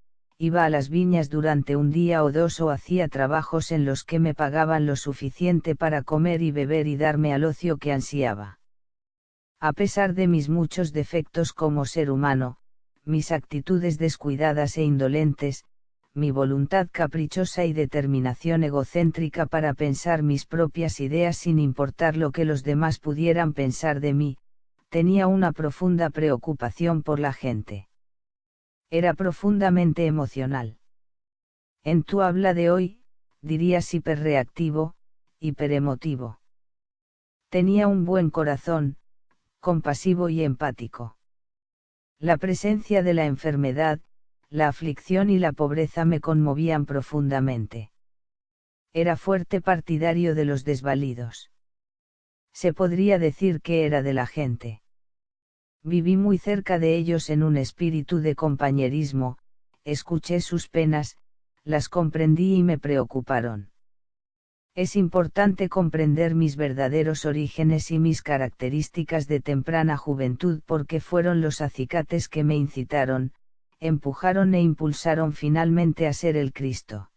iba a las viñas durante un día o dos o hacía trabajos en los que me pagaban lo suficiente para comer y beber y darme al ocio que ansiaba. A pesar de mis muchos defectos como ser humano, mis actitudes descuidadas e indolentes, mi voluntad caprichosa y determinación egocéntrica para pensar mis propias ideas sin importar lo que los demás pudieran pensar de mí, tenía una profunda preocupación por la gente. Era profundamente emocional. En tu habla de hoy, dirías hiperreactivo, hiperemotivo. Tenía un buen corazón, compasivo y empático. La presencia de la enfermedad, la aflicción y la pobreza me conmovían profundamente. Era fuerte partidario de los desvalidos. Se podría decir que era de la gente. Viví muy cerca de ellos en un espíritu de compañerismo, escuché sus penas, las comprendí y me preocuparon. Es importante comprender mis verdaderos orígenes y mis características de temprana juventud porque fueron los acicates que me incitaron, empujaron e impulsaron finalmente a ser el Cristo.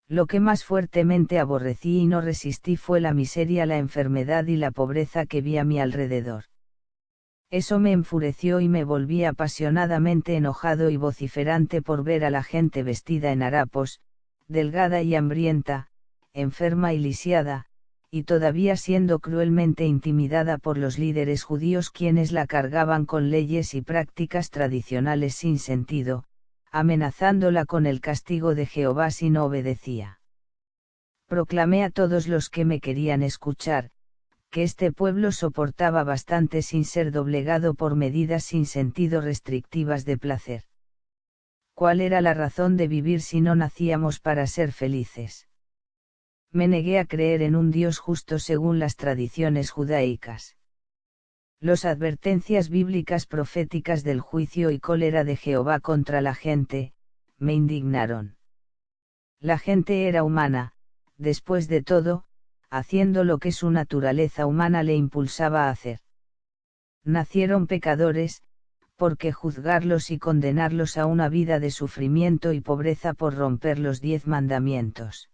Lo que más fuertemente aborrecí y no resistí fue la miseria, la enfermedad y la pobreza que vi a mi alrededor. Eso me enfureció y me volví apasionadamente enojado y vociferante por ver a la gente vestida en harapos, delgada y hambrienta, enferma y lisiada, y todavía siendo cruelmente intimidada por los líderes judíos quienes la cargaban con leyes y prácticas tradicionales sin sentido, amenazándola con el castigo de Jehová si no obedecía. Proclamé a todos los que me querían escuchar, que este pueblo soportaba bastante sin ser doblegado por medidas sin sentido restrictivas de placer. ¿Cuál era la razón de vivir si no nacíamos para ser felices? Me negué a creer en un Dios justo según las tradiciones judaicas. Las advertencias bíblicas proféticas del juicio y cólera de Jehová contra la gente, me indignaron. La gente era humana, después de todo, haciendo lo que su naturaleza humana le impulsaba a hacer. Nacieron pecadores, ¿por qué juzgarlos y condenarlos a una vida de sufrimiento y pobreza por romper los 10 mandamientos?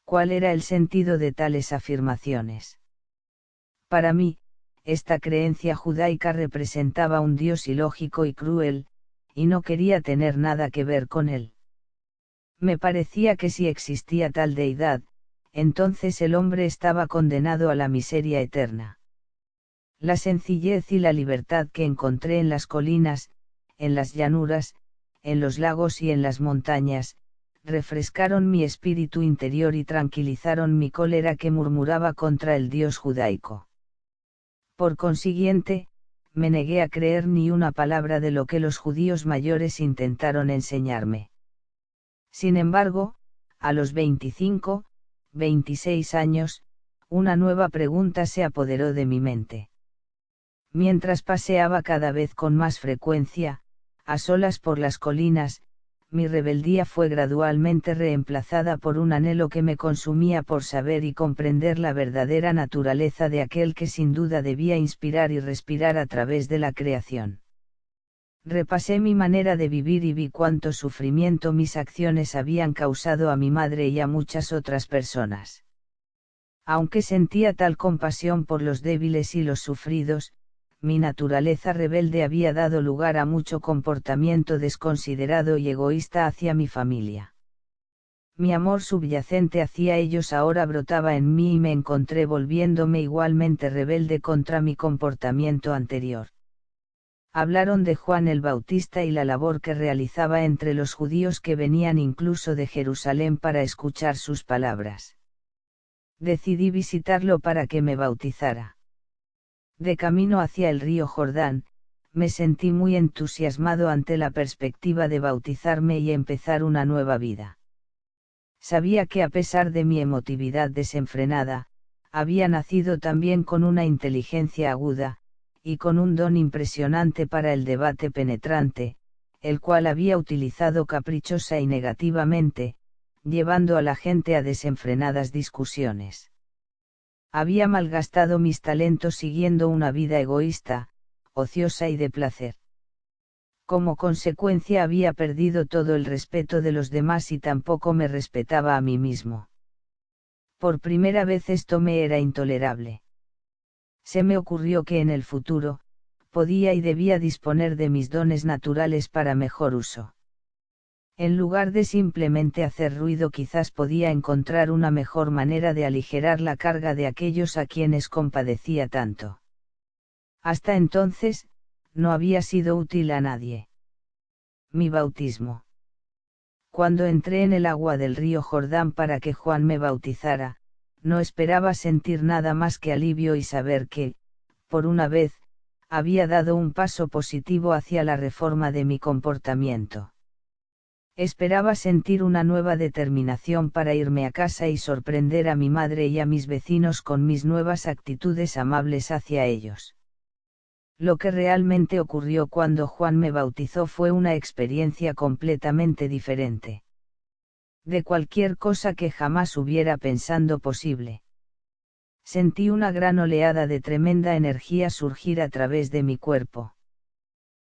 ¿Cuál era el sentido de tales afirmaciones? Para mí, esta creencia judaica representaba un Dios ilógico y cruel, y no quería tener nada que ver con él. Me parecía que si existía tal deidad, entonces el hombre estaba condenado a la miseria eterna. La sencillez y la libertad que encontré en las colinas, en las llanuras, en los lagos y en las montañas, refrescaron mi espíritu interior y tranquilizaron mi cólera que murmuraba contra el Dios judaico. Por consiguiente, me negué a creer ni una palabra de lo que los judíos mayores intentaron enseñarme. Sin embargo, a los 25, 26 años, una nueva pregunta se apoderó de mi mente. Mientras paseaba cada vez con más frecuencia, a solas por las colinas, mi rebeldía fue gradualmente reemplazada por un anhelo que me consumía por saber y comprender la verdadera naturaleza de aquel que sin duda debía inspirar y respirar a través de la creación. Repasé mi manera de vivir y vi cuánto sufrimiento mis acciones habían causado a mi madre y a muchas otras personas. Aunque sentía tal compasión por los débiles y los sufridos, mi naturaleza rebelde había dado lugar a mucho comportamiento desconsiderado y egoísta hacia mi familia. Mi amor subyacente hacia ellos ahora brotaba en mí y me encontré volviéndome igualmente rebelde contra mi comportamiento anterior. Hablaron de Juan el Bautista y la labor que realizaba entre los judíos que venían incluso de Jerusalén para escuchar sus palabras. Decidí visitarlo para que me bautizara. De camino hacia el río Jordán, me sentí muy entusiasmado ante la perspectiva de bautizarme y empezar una nueva vida. Sabía que a pesar de mi emotividad desenfrenada, había nacido también con una inteligencia aguda, y con un don impresionante para el debate penetrante, el cual había utilizado caprichosa y negativamente, llevando a la gente a desenfrenadas discusiones. Había malgastado mis talentos siguiendo una vida egoísta, ociosa y de placer. Como consecuencia había perdido todo el respeto de los demás y tampoco me respetaba a mí mismo. Por primera vez esto me era intolerable. Se me ocurrió que en el futuro, podía y debía disponer de mis dones naturales para mejor uso. En lugar de simplemente hacer ruido, quizás podía encontrar una mejor manera de aligerar la carga de aquellos a quienes compadecía tanto. Hasta entonces, no había sido útil a nadie. Mi bautismo. Cuando entré en el agua del río Jordán para que Juan me bautizara, no esperaba sentir nada más que alivio y saber que, por una vez, había dado un paso positivo hacia la reforma de mi comportamiento. Esperaba sentir una nueva determinación para irme a casa y sorprender a mi madre y a mis vecinos con mis nuevas actitudes amables hacia ellos. Lo que realmente ocurrió cuando Juan me bautizó fue una experiencia completamente diferente. De cualquier cosa que jamás hubiera pensado posible. Sentí una gran oleada de tremenda energía surgir a través de mi cuerpo.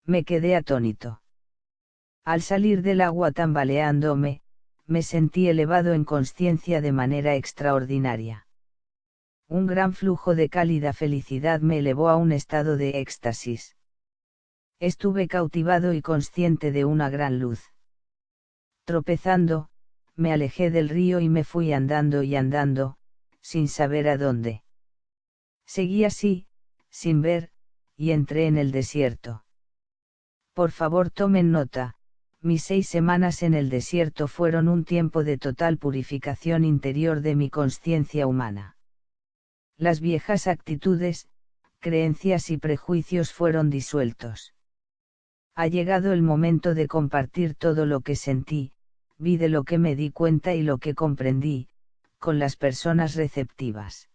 Me quedé atónito. Al salir del agua tambaleándome, me sentí elevado en consciencia de manera extraordinaria. Un gran flujo de cálida felicidad me elevó a un estado de éxtasis. Estuve cautivado y consciente de una gran luz. Tropezando, me alejé del río y me fui andando y andando, sin saber a dónde. Seguí así, sin ver, y entré en el desierto. Por favor tomen nota. Mis 6 semanas en el desierto fueron un tiempo de total purificación interior de mi consciencia humana. Las viejas actitudes, creencias y prejuicios fueron disueltos. Ha llegado el momento de compartir todo lo que sentí, vi de lo que me di cuenta y lo que comprendí, con las personas receptivas.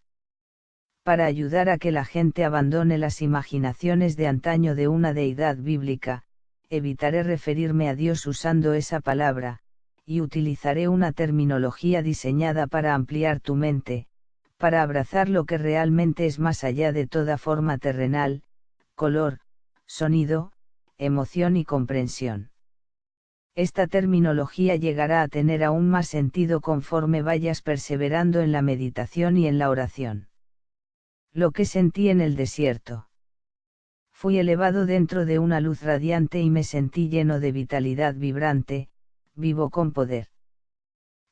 Para ayudar a que la gente abandone las imaginaciones de antaño de una deidad bíblica, evitaré referirme a Dios usando esa palabra, y utilizaré una terminología diseñada para ampliar tu mente, para abrazar lo que realmente es más allá de toda forma terrenal, color, sonido, emoción y comprensión. Esta terminología llegará a tener aún más sentido conforme vayas perseverando en la meditación y en la oración. Lo que sentí en el desierto. Fui elevado dentro de una luz radiante y me sentí lleno de vitalidad vibrante, vivo con poder.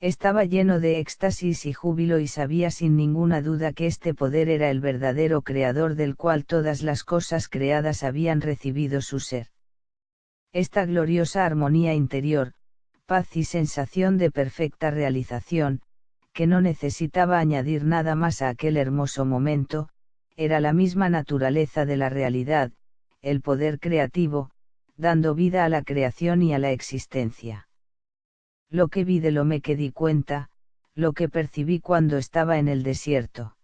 Estaba lleno de éxtasis y júbilo y sabía sin ninguna duda que este poder era el verdadero creador del cual todas las cosas creadas habían recibido su ser. Esta gloriosa armonía interior, paz y sensación de perfecta realización, que no necesitaba añadir nada más a aquel hermoso momento, era la misma naturaleza de la realidad, el poder creativo, dando vida a la creación y a la existencia. Lo que vi de lo que di cuenta, lo que percibí cuando estaba en el desierto.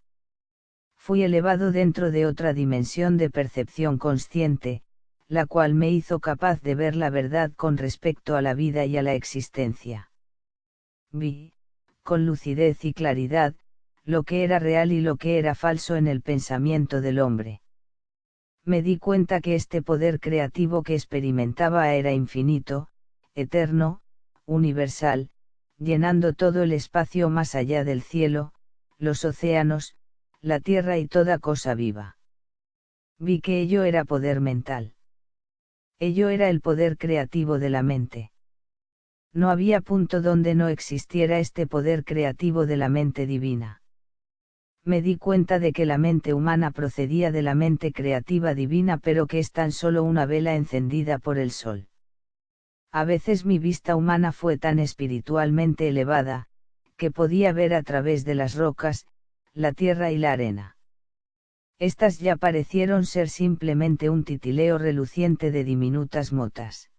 Fui elevado dentro de otra dimensión de percepción consciente, la cual me hizo capaz de ver la verdad con respecto a la vida y a la existencia. Vi, con lucidez y claridad, lo que era real y lo que era falso en el pensamiento del hombre. Me di cuenta que este poder creativo que experimentaba era infinito, eterno, universal, llenando todo el espacio más allá del cielo, los océanos, la tierra y toda cosa viva. Vi que ello era poder mental. Ello era el poder creativo de la mente. No había punto donde no existiera este poder creativo de la mente divina. Me di cuenta de que la mente humana procedía de la mente creativa divina, pero que es tan solo una vela encendida por el sol. A veces mi vista humana fue tan espiritualmente elevada, que podía ver a través de las rocas, la tierra y la arena. Estas ya parecieron ser simplemente un titileo reluciente de diminutas motas.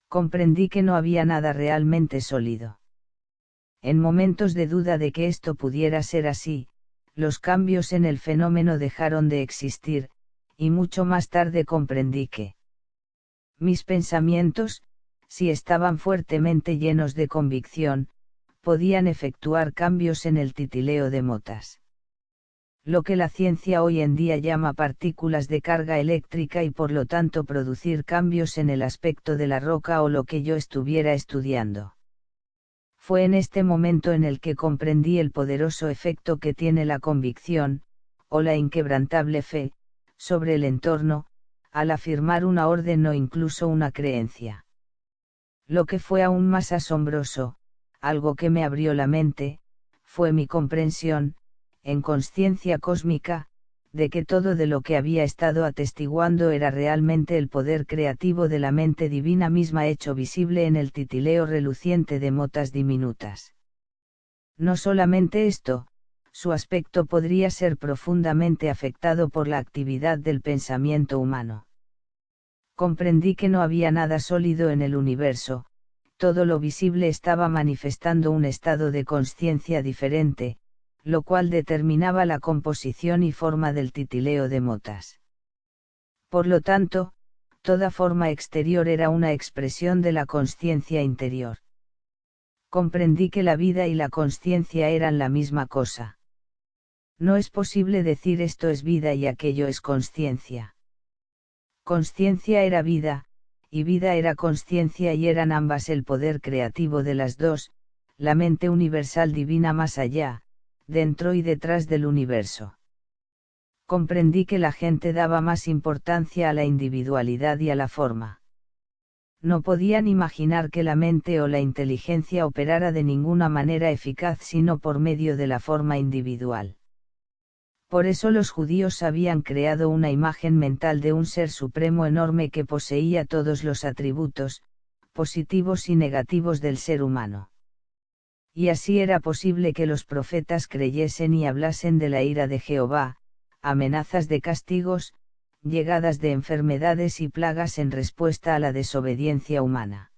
Comprendí que no había nada realmente sólido. En momentos de duda de que esto pudiera ser así, los cambios en el fenómeno dejaron de existir, y mucho más tarde comprendí que mis pensamientos, si estaban fuertemente llenos de convicción, podían efectuar cambios en el titileo de motas. lo que la ciencia hoy en día llama partículas de carga eléctrica y por lo tanto producir cambios en el aspecto de la roca o lo que yo estuviera estudiando. Fue en este momento en el que comprendí el poderoso efecto que tiene la convicción, o la inquebrantable fe, sobre el entorno, al afirmar una orden o incluso una creencia. Lo que fue aún más asombroso, algo que me abrió la mente, fue mi comprensión, en consciencia cósmica, de que todo de lo que había estado atestiguando era realmente el poder creativo de la mente divina misma hecho visible en el titileo reluciente de motas diminutas. No solamente esto, su aspecto podría ser profundamente afectado por la actividad del pensamiento humano. Comprendí que no había nada sólido en el universo, todo lo visible estaba manifestando un estado de consciencia diferente, lo cual determinaba la composición y forma del titileo de motas. Por lo tanto, toda forma exterior era una expresión de la consciencia interior. Comprendí que la vida y la consciencia eran la misma cosa. No es posible decir esto es vida y aquello es consciencia. Consciencia era vida, y vida era consciencia y eran ambas el poder creativo de las dos, la mente universal divina más allá, dentro y detrás del universo. Comprendí que la gente daba más importancia a la individualidad y a la forma. No podían imaginar que la mente o la inteligencia operara de ninguna manera eficaz sino por medio de la forma individual. Por eso los judíos habían creado una imagen mental de un ser supremo enorme que poseía todos los atributos, positivos y negativos del ser humano. Y así era posible que los profetas creyesen y hablasen de la ira de Jehová, amenazas de castigos, llegadas de enfermedades y plagas en respuesta a la desobediencia humana.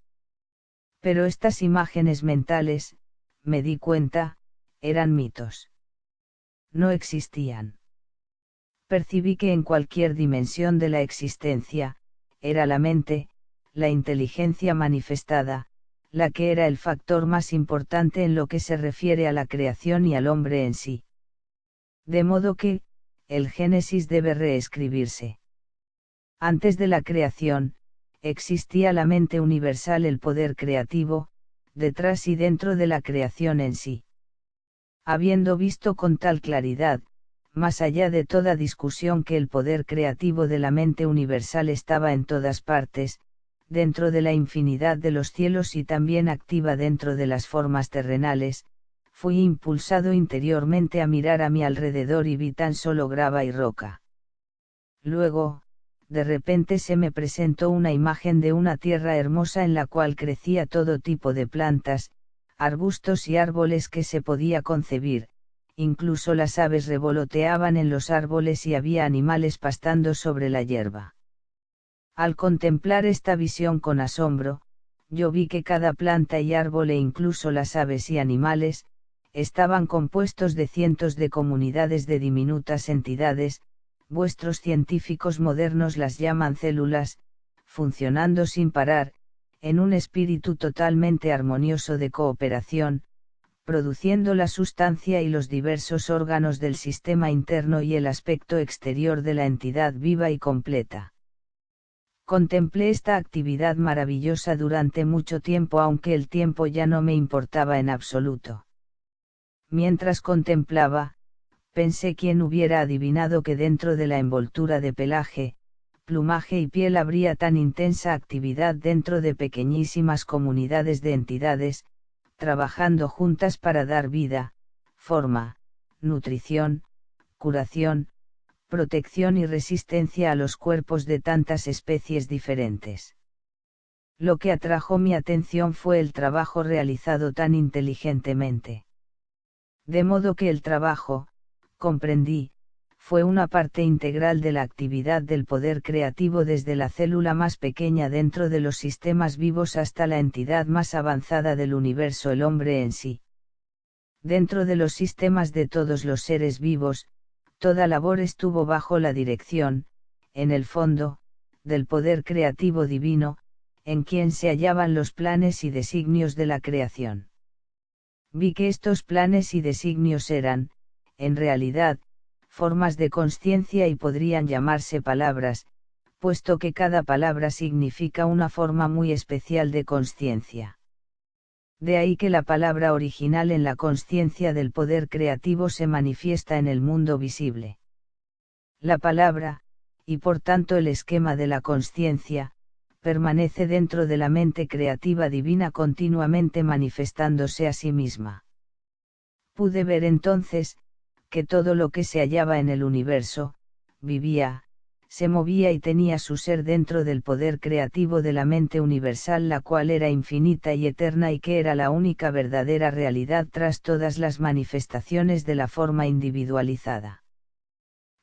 Pero estas imágenes mentales, me di cuenta, eran mitos. No existían. Percibí que en cualquier dimensión de la existencia, era la mente, la inteligencia manifestada, la que era el factor más importante en lo que se refiere a la creación y al hombre en sí. De modo que, el Génesis debe reescribirse. Antes de la creación, existía la mente universal, el poder creativo, detrás y dentro de la creación en sí. Habiendo visto con tal claridad, más allá de toda discusión, que el poder creativo de la mente universal estaba en todas partes, dentro de la infinidad de los cielos y también activa dentro de las formas terrenales, fui impulsado interiormente a mirar a mi alrededor y vi tan solo grava y roca. Luego, de repente se me presentó una imagen de una tierra hermosa en la cual crecía todo tipo de plantas, arbustos y árboles que se podía concebir, incluso las aves revoloteaban en los árboles y había animales pastando sobre la hierba. Al contemplar esta visión con asombro, yo vi que cada planta y árbol e incluso las aves y animales, estaban compuestos de cientos de comunidades de diminutas entidades, vuestros científicos modernos las llaman células, funcionando sin parar, en un espíritu totalmente armonioso de cooperación, produciendo la sustancia y los diversos órganos del sistema interno y el aspecto exterior de la entidad viva y completa. Contemplé esta actividad maravillosa durante mucho tiempo, aunque el tiempo ya no me importaba en absoluto. Mientras contemplaba, pensé quién hubiera adivinado que dentro de la envoltura de pelaje, plumaje y piel habría tan intensa actividad dentro de pequeñísimas comunidades de entidades, trabajando juntas para dar vida, forma, nutrición, curación, protección y resistencia a los cuerpos de tantas especies diferentes. Lo que atrajo mi atención fue el trabajo realizado tan inteligentemente. De modo que el trabajo, comprendí, fue una parte integral de la actividad del poder creativo desde la célula más pequeña dentro de los sistemas vivos hasta la entidad más avanzada del universo, el hombre en sí. Dentro de los sistemas de todos los seres vivos, toda labor estuvo bajo la dirección, en el fondo, del poder creativo divino, en quien se hallaban los planes y designios de la creación. Vi que estos planes y designios eran, en realidad, formas de consciencia y podrían llamarse palabras, puesto que cada palabra significa una forma muy especial de consciencia. De ahí que la palabra original en la consciencia del poder creativo se manifiesta en el mundo visible. La palabra, y por tanto el esquema de la consciencia, permanece dentro de la mente creativa divina continuamente manifestándose a sí misma. Pude ver entonces, que todo lo que se hallaba en el universo, vivía, se movía y tenía su ser dentro del poder creativo de la mente universal, la cual era infinita y eterna y que era la única verdadera realidad tras todas las manifestaciones de la forma individualizada.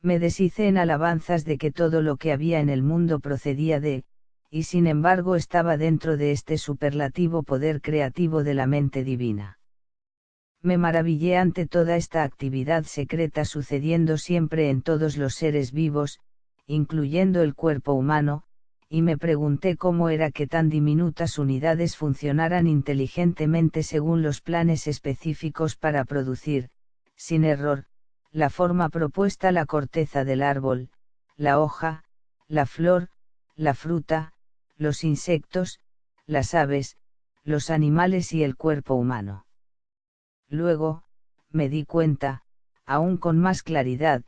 Me deshice en alabanzas de que todo lo que había en el mundo procedía de, y sin embargo estaba dentro de este superlativo poder creativo de la mente divina. Me maravillé ante toda esta actividad secreta sucediendo siempre en todos los seres vivos, incluyendo el cuerpo humano, y me pregunté cómo era que tan diminutas unidades funcionaran inteligentemente según los planes específicos para producir, sin error, la forma propuesta: la corteza del árbol, la hoja, la flor, la fruta, los insectos, las aves, los animales y el cuerpo humano. Luego, me di cuenta, aún con más claridad,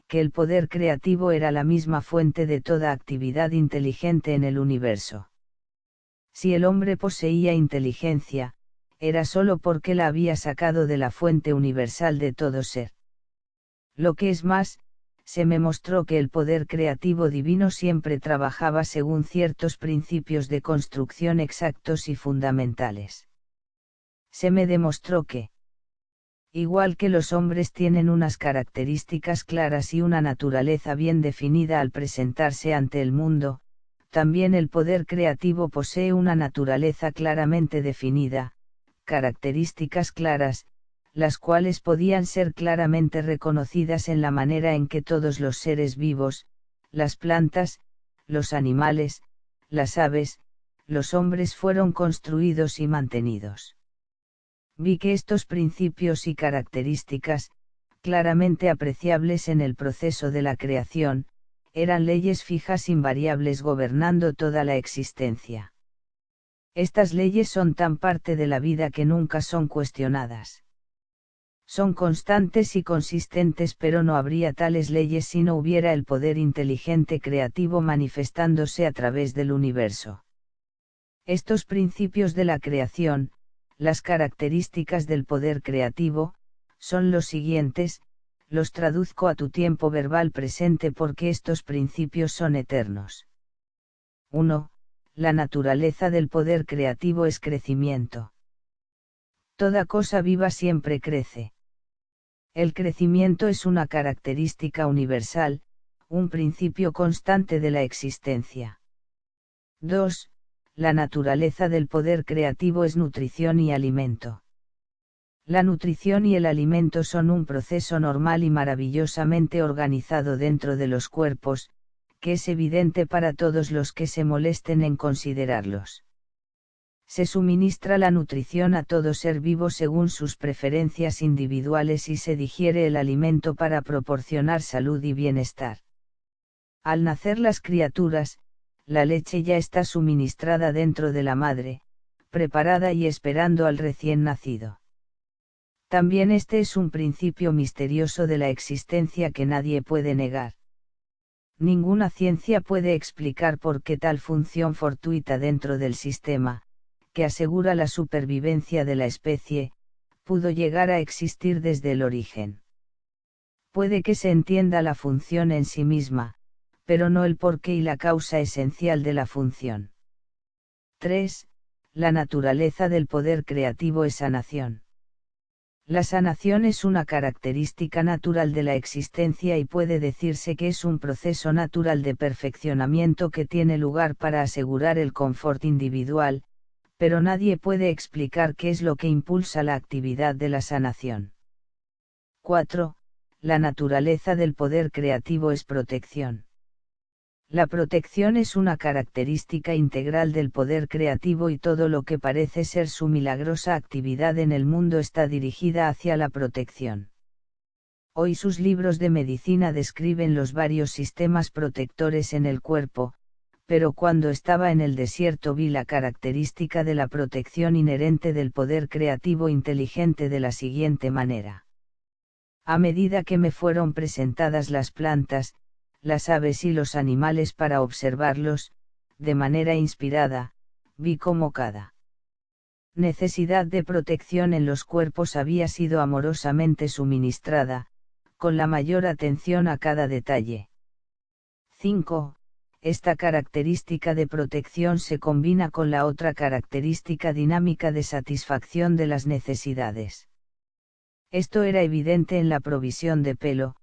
que el poder creativo era la misma fuente de toda actividad inteligente en el universo. Si el hombre poseía inteligencia, era sólo porque la había sacado de la fuente universal de todo ser. Lo que es más, se me mostró que el poder creativo divino siempre trabajaba según ciertos principios de construcción exactos y fundamentales. Se me demostró que, igual que los hombres tienen unas características claras y una naturaleza bien definida al presentarse ante el mundo, también el poder creativo posee una naturaleza claramente definida, características claras, las cuales podían ser claramente reconocidas en la manera en que todos los seres vivos, las plantas, los animales, las aves, los hombres fueron construidos y mantenidos. Vi que estos principios y características, claramente apreciables en el proceso de la creación, eran leyes fijas invariables gobernando toda la existencia. Estas leyes son tan parte de la vida que nunca son cuestionadas. Son constantes y consistentes, pero no habría tales leyes si no hubiera el poder inteligente creativo manifestándose a través del universo. Estos principios de la creación, las características del poder creativo, son los siguientes, los traduzco a tu tiempo verbal presente porque estos principios son eternos. 1. La naturaleza del poder creativo es crecimiento. Toda cosa viva siempre crece. El crecimiento es una característica universal, un principio constante de la existencia. 2. La naturaleza del poder creativo es nutrición y alimento. La nutrición y el alimento son un proceso normal y maravillosamente organizado dentro de los cuerpos, que es evidente para todos los que se molesten en considerarlos. Se suministra la nutrición a todo ser vivo según sus preferencias individuales y se digiere el alimento para proporcionar salud y bienestar. Al nacer las criaturas, la leche ya está suministrada dentro de la madre, preparada y esperando al recién nacido. También este es un principio misterioso de la existencia que nadie puede negar. Ninguna ciencia puede explicar por qué tal función fortuita dentro del sistema, que asegura la supervivencia de la especie, pudo llegar a existir desde el origen. Puede que se entienda la función en sí misma, pero no el porqué y la causa esencial de la función. 3. La naturaleza del poder creativo es sanación. La sanación es una característica natural de la existencia y puede decirse que es un proceso natural de perfeccionamiento que tiene lugar para asegurar el confort individual, pero nadie puede explicar qué es lo que impulsa la actividad de la sanación. 4. La naturaleza del poder creativo es protección. La protección es una característica integral del poder creativo y todo lo que parece ser su milagrosa actividad en el mundo está dirigida hacia la protección. Hoy sus libros de medicina describen los varios sistemas protectores en el cuerpo, pero cuando estaba en el desierto vi la característica de la protección inherente del poder creativo inteligente de la siguiente manera. A medida que me fueron presentadas las plantas, las aves y los animales para observarlos, de manera inspirada, vi cómo cada necesidad de protección en los cuerpos había sido amorosamente suministrada, con la mayor atención a cada detalle. 5. Esta característica de protección se combina con la otra característica dinámica de satisfacción de las necesidades. Esto era evidente en la provisión de pelo,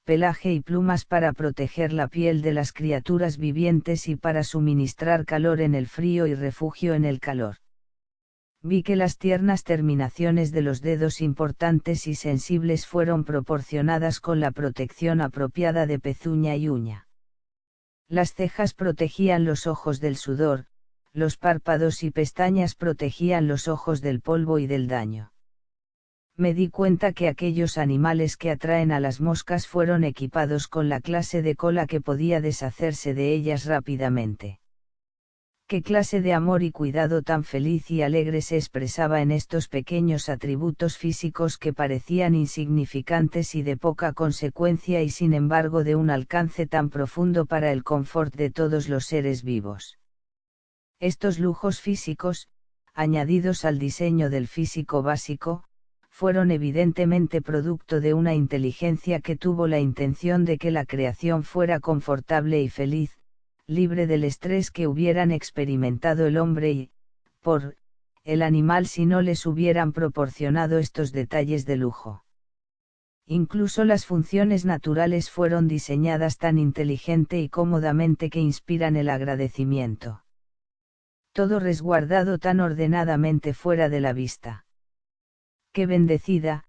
pelaje y plumas para proteger la piel de las criaturas vivientes y para suministrar calor en el frío y refugio en el calor. Vi que las tiernas terminaciones de los dedos importantes y sensibles fueron proporcionadas con la protección apropiada de pezuña y uña. Las cejas protegían los ojos del sudor, los párpados y pestañas protegían los ojos del polvo y del daño. Me di cuenta que aquellos animales que atraen a las moscas fueron equipados con la clase de cola que podía deshacerse de ellas rápidamente. ¿Qué clase de amor y cuidado tan feliz y alegre se expresaba en estos pequeños atributos físicos que parecían insignificantes y de poca consecuencia y sin embargo de un alcance tan profundo para el confort de todos los seres vivos? Estos lujos físicos, añadidos al diseño del físico básico, fueron evidentemente producto de una inteligencia que tuvo la intención de que la creación fuera confortable y feliz, libre del estrés que hubieran experimentado el hombre y, el animal si no les hubieran proporcionado estos detalles de lujo. Incluso las funciones naturales fueron diseñadas tan inteligente y cómodamente que inspiran el agradecimiento. Todo resguardado tan ordenadamente fuera de la vista. Qué bendecida,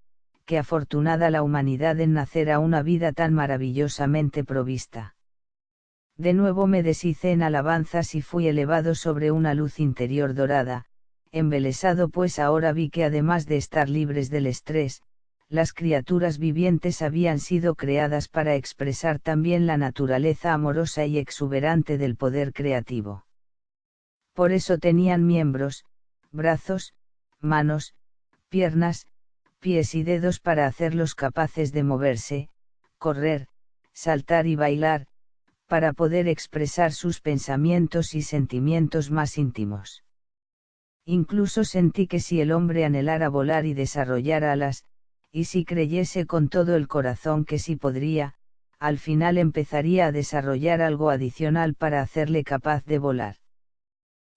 qué afortunada la humanidad en nacer a una vida tan maravillosamente provista. De nuevo me deshice en alabanzas y fui elevado sobre una luz interior dorada, embelesado pues ahora vi que además de estar libres del estrés, las criaturas vivientes habían sido creadas para expresar también la naturaleza amorosa y exuberante del poder creativo. Por eso tenían miembros, brazos, manos, piernas, pies y dedos para hacerlos capaces de moverse, correr, saltar y bailar, para poder expresar sus pensamientos y sentimientos más íntimos. Incluso sentí que si el hombre anhelara volar y desarrollar alas, y si creyese con todo el corazón que sí podría, al final empezaría a desarrollar algo adicional para hacerle capaz de volar.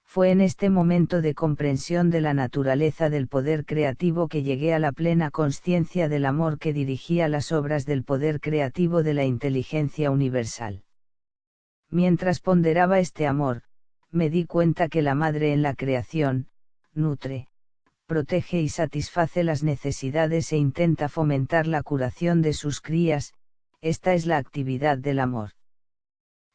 Fue en este momento de comprensión de la naturaleza del poder creativo que llegué a la plena consciencia del amor que dirigía las obras del poder creativo de la inteligencia universal. Mientras ponderaba este amor, me di cuenta que la madre en la creación, nutre, protege y satisface las necesidades e intenta fomentar la curación de sus crías, esta es la actividad del amor.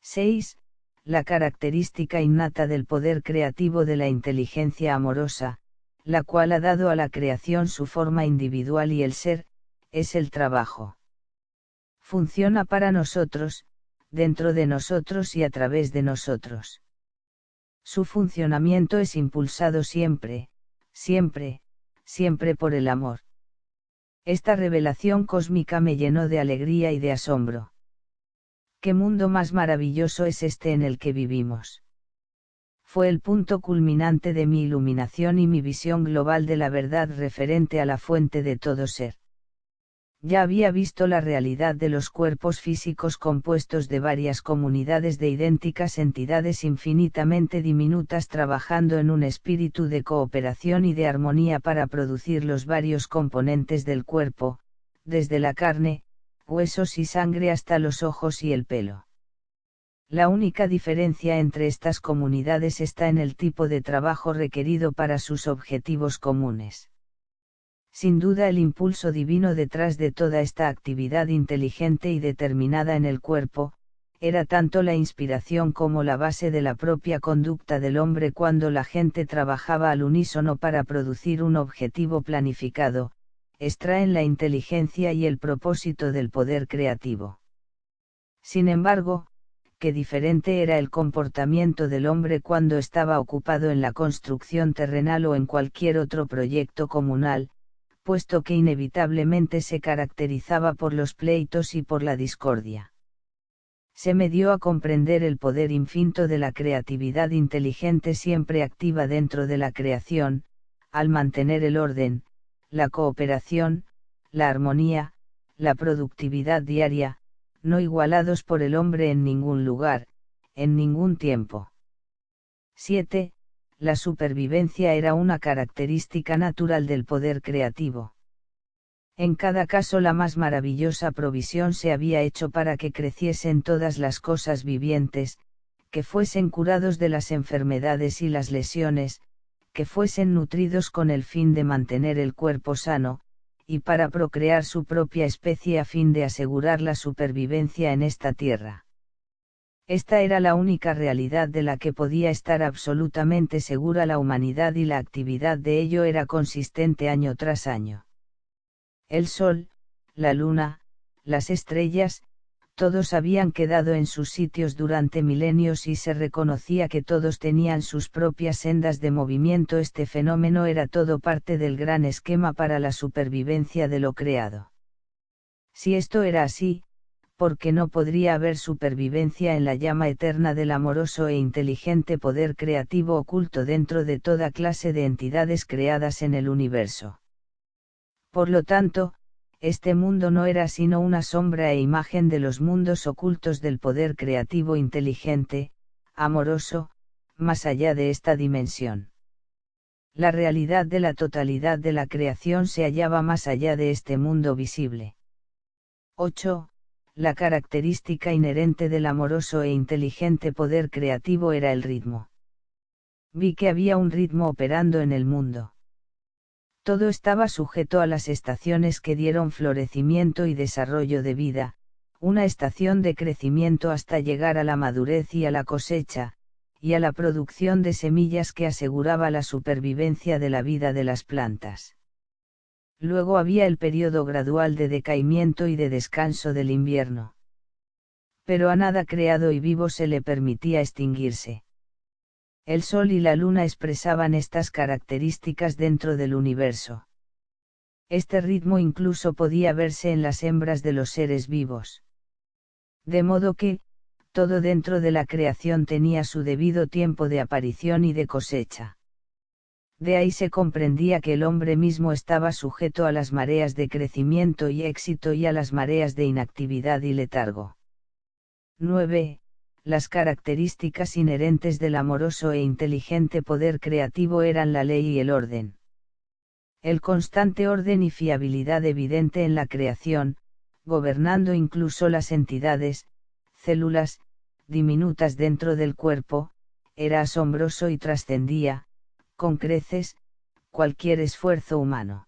6. La característica innata del poder creativo de la inteligencia amorosa, la cual ha dado a la creación su forma individual y el ser, es el trabajo. Funciona para nosotros, dentro de nosotros y a través de nosotros. Su funcionamiento es impulsado siempre, siempre, siempre por el amor. Esta revelación cósmica me llenó de alegría y de asombro. ¿Qué mundo más maravilloso es este en el que vivimos? Fue el punto culminante de mi iluminación y mi visión global de la verdad referente a la fuente de todo ser. Ya había visto la realidad de los cuerpos físicos compuestos de varias comunidades de idénticas entidades infinitamente diminutas trabajando en un espíritu de cooperación y de armonía para producir los varios componentes del cuerpo, desde la carne, huesos y sangre hasta los ojos y el pelo. La única diferencia entre estas comunidades está en el tipo de trabajo requerido para sus objetivos comunes. Sin duda el impulso divino detrás de toda esta actividad inteligente y determinada en el cuerpo, era tanto la inspiración como la base de la propia conducta del hombre cuando la gente trabajaba al unísono para producir un objetivo planificado, extraen la inteligencia y el propósito del poder creativo. Sin embargo, qué diferente era el comportamiento del hombre cuando estaba ocupado en la construcción terrenal o en cualquier otro proyecto comunal, puesto que inevitablemente se caracterizaba por los pleitos y por la discordia. Se me dio a comprender el poder infinito de la creatividad inteligente siempre activa dentro de la creación, al mantener el orden, la cooperación, la armonía, la productividad diaria, no igualados por el hombre en ningún lugar, en ningún tiempo. 7. La supervivencia era una característica natural del poder creativo. En cada caso la más maravillosa provisión se había hecho para que creciesen todas las cosas vivientes, que fuesen curados de las enfermedades y las lesiones, que fuesen nutridos con el fin de mantener el cuerpo sano, y para procrear su propia especie a fin de asegurar la supervivencia en esta tierra. Esta era la única realidad de la que podía estar absolutamente segura la humanidad y la actividad de ello era consistente año tras año. El sol, la luna, las estrellas, todos habían quedado en sus sitios durante milenios y se reconocía que todos tenían sus propias sendas de movimiento. Este fenómeno era todo parte del gran esquema para la supervivencia de lo creado. Si esto era así, ¿por qué no podría haber supervivencia en la llama eterna del amoroso e inteligente poder creativo oculto dentro de toda clase de entidades creadas en el universo? Por lo tanto, este mundo no era sino una sombra e imagen de los mundos ocultos del poder creativo inteligente, amoroso, más allá de esta dimensión. La realidad de la totalidad de la creación se hallaba más allá de este mundo visible. 8. La característica inherente del amoroso e inteligente poder creativo era el ritmo. Vi que había un ritmo operando en el mundo. Todo estaba sujeto a las estaciones que dieron florecimiento y desarrollo de vida, una estación de crecimiento hasta llegar a la madurez y a la cosecha, y a la producción de semillas que aseguraba la supervivencia de la vida de las plantas. Luego había el periodo gradual de decaimiento y de descanso del invierno. Pero a nada creado y vivo se le permitía extinguirse. El sol y la luna expresaban estas características dentro del universo. Este ritmo incluso podía verse en las hembras de los seres vivos. De modo que, todo dentro de la creación tenía su debido tiempo de aparición y de cosecha. De ahí se comprendía que el hombre mismo estaba sujeto a las mareas de crecimiento y éxito y a las mareas de inactividad y letargo. 9. Las características inherentes del amoroso e inteligente poder creativo eran la ley y el orden. El constante orden y fiabilidad evidente en la creación, gobernando incluso las entidades, células, diminutas dentro del cuerpo, era asombroso y trascendía, con creces, cualquier esfuerzo humano.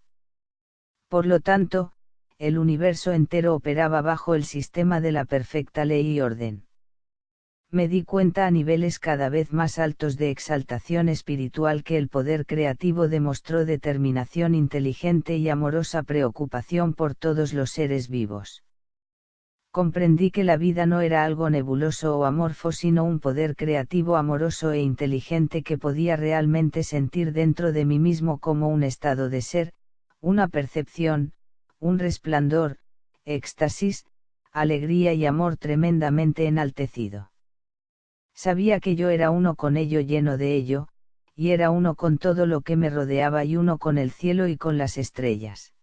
Por lo tanto, el universo entero operaba bajo el sistema de la perfecta ley y orden. Me di cuenta a niveles cada vez más altos de exaltación espiritual que el poder creativo demostró determinación inteligente y amorosa preocupación por todos los seres vivos. Comprendí que la vida no era algo nebuloso o amorfo sino un poder creativo amoroso e inteligente que podía realmente sentir dentro de mí mismo como un estado de ser, una percepción, un resplandor, éxtasis, alegría y amor tremendamente enaltecido. Sabía que yo era uno con ello, lleno de ello, y era uno con todo lo que me rodeaba y uno con el cielo y con las estrellas.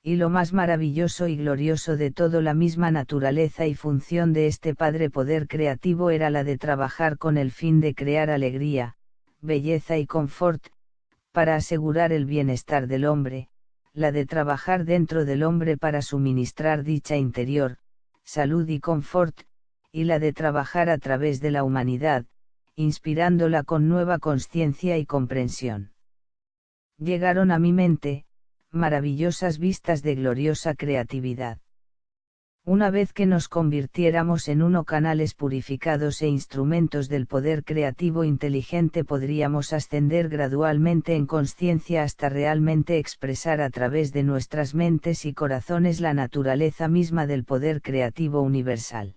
Y lo más maravilloso y glorioso de todo, la misma naturaleza y función de este Padre poder creativo era la de trabajar con el fin de crear alegría, belleza y confort, para asegurar el bienestar del hombre, la de trabajar dentro del hombre para suministrar dicha interior, salud y confort, y la de trabajar a través de la humanidad, inspirándola con nueva conciencia y comprensión. Llegaron a mi mente, maravillosas vistas de gloriosa creatividad. Una vez que nos convirtiéramos en uno canales purificados e instrumentos del poder creativo inteligente, podríamos ascender gradualmente en conciencia hasta realmente expresar a través de nuestras mentes y corazones la naturaleza misma del poder creativo universal.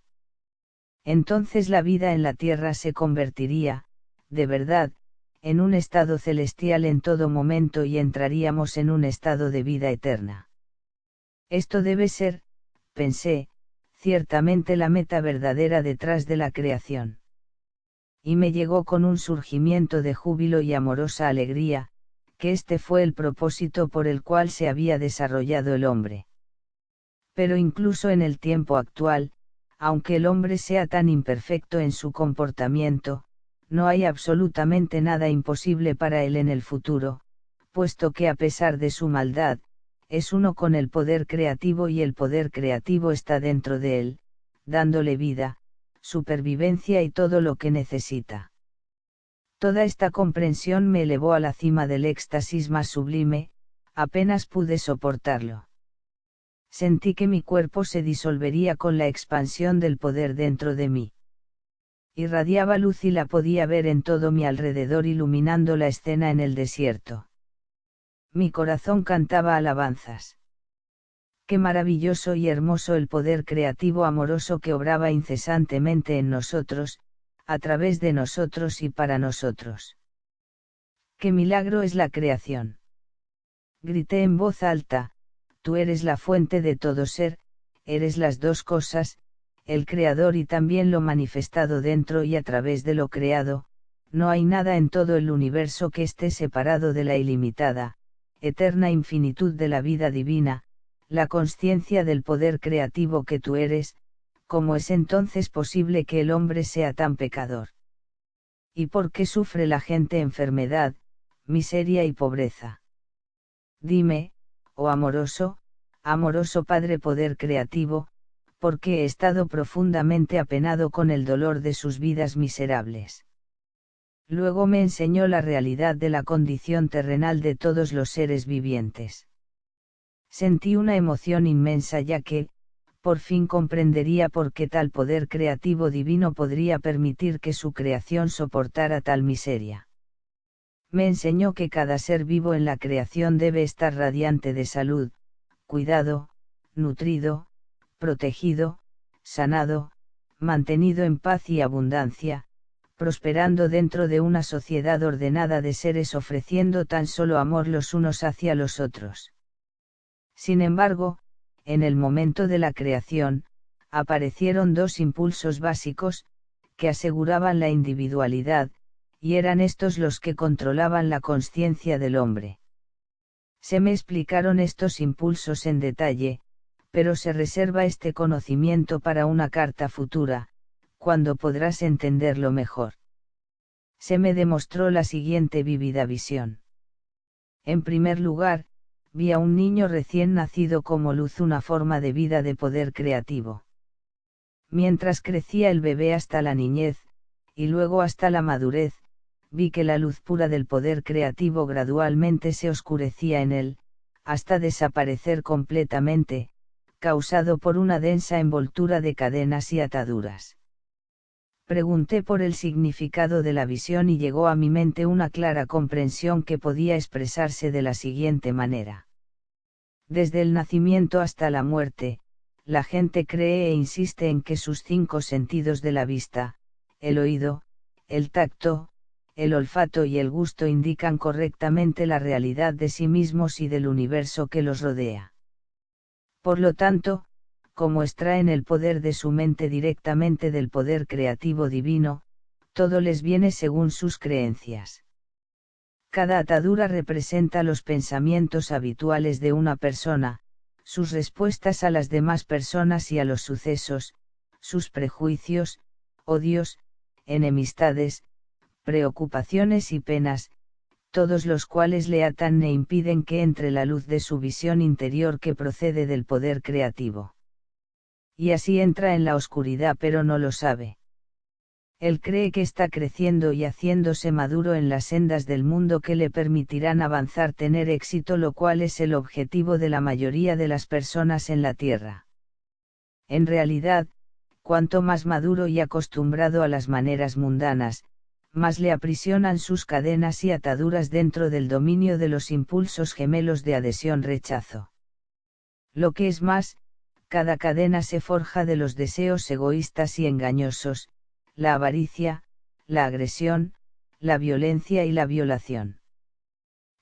Entonces la vida en la tierra se convertiría, de verdad, en un estado celestial en todo momento y entraríamos en un estado de vida eterna. Esto debe ser, pensé, ciertamente la meta verdadera detrás de la creación. Y me llegó con un surgimiento de júbilo y amorosa alegría, que este fue el propósito por el cual se había desarrollado el hombre. Pero incluso en el tiempo actual, aunque el hombre sea tan imperfecto en su comportamiento, no hay absolutamente nada imposible para él en el futuro, puesto que a pesar de su maldad, es uno con el poder creativo y el poder creativo está dentro de él, dándole vida, supervivencia y todo lo que necesita. Toda esta comprensión me elevó a la cima del éxtasis más sublime, apenas pude soportarlo. Sentí que mi cuerpo se disolvería con la expansión del poder dentro de mí. Irradiaba luz y la podía ver en todo mi alrededor, iluminando la escena en el desierto. Mi corazón cantaba alabanzas. Qué maravilloso y hermoso el poder creativo amoroso que obraba incesantemente en nosotros, a través de nosotros y para nosotros. Qué milagro es la creación. Grité en voz alta: tú eres la fuente de todo ser, eres las dos cosas, el creador y también lo manifestado dentro y a través de lo creado. No hay nada en todo el universo que esté separado de la ilimitada, eterna infinitud de la vida divina, la consciencia del poder creativo que tú eres. ¿Cómo es entonces posible que el hombre sea tan pecador? ¿Y por qué sufre la gente enfermedad, miseria y pobreza? Dime, oh amoroso, amoroso Padre poder creativo, porque he estado profundamente apenado con el dolor de sus vidas miserables. Luego me enseñó la realidad de la condición terrenal de todos los seres vivientes. Sentí una emoción inmensa, ya que, por fin comprendería por qué tal poder creativo divino podría permitir que su creación soportara tal miseria. Me enseñó que cada ser vivo en la creación debe estar radiante de salud, cuidado, nutrido, protegido, sanado, mantenido en paz y abundancia, prosperando dentro de una sociedad ordenada de seres ofreciendo tan solo amor los unos hacia los otros. Sin embargo, en el momento de la creación, aparecieron dos impulsos básicos, que aseguraban la individualidad, y eran estos los que controlaban la conciencia del hombre. Se me explicaron estos impulsos en detalle, pero se reserva este conocimiento para una carta futura, cuando podrás entenderlo mejor. Se me demostró la siguiente vívida visión. En primer lugar, vi a un niño recién nacido como luz, una forma de vida de poder creativo. Mientras crecía el bebé hasta la niñez, y luego hasta la madurez, vi que la luz pura del poder creativo gradualmente se oscurecía en él, hasta desaparecer completamente, causado por una densa envoltura de cadenas y ataduras. Pregunté por el significado de la visión y llegó a mi mente una clara comprensión que podía expresarse de la siguiente manera. Desde el nacimiento hasta la muerte, la gente cree e insiste en que sus 5 sentidos de la vista, el oído, el tacto, el olfato y el gusto indican correctamente la realidad de sí mismos y del universo que los rodea. Por lo tanto, como extraen el poder de su mente directamente del poder creativo divino, todo les viene según sus creencias. Cada atadura representa los pensamientos habituales de una persona, sus respuestas a las demás personas y a los sucesos, sus prejuicios, odios, enemistades, preocupaciones y penas, todos los cuales le atan e impiden que entre la luz de su visión interior que procede del poder creativo. Y así entra en la oscuridad, pero no lo sabe. Él cree que está creciendo y haciéndose maduro en las sendas del mundo que le permitirán avanzar, tener éxito, lo cual es el objetivo de la mayoría de las personas en la Tierra. En realidad, cuanto más maduro y acostumbrado a las maneras mundanas, más le aprisionan sus cadenas y ataduras dentro del dominio de los impulsos gemelos de adhesión-rechazo. Lo que es más, cada cadena se forja de los deseos egoístas y engañosos, la avaricia, la agresión, la violencia y la violación.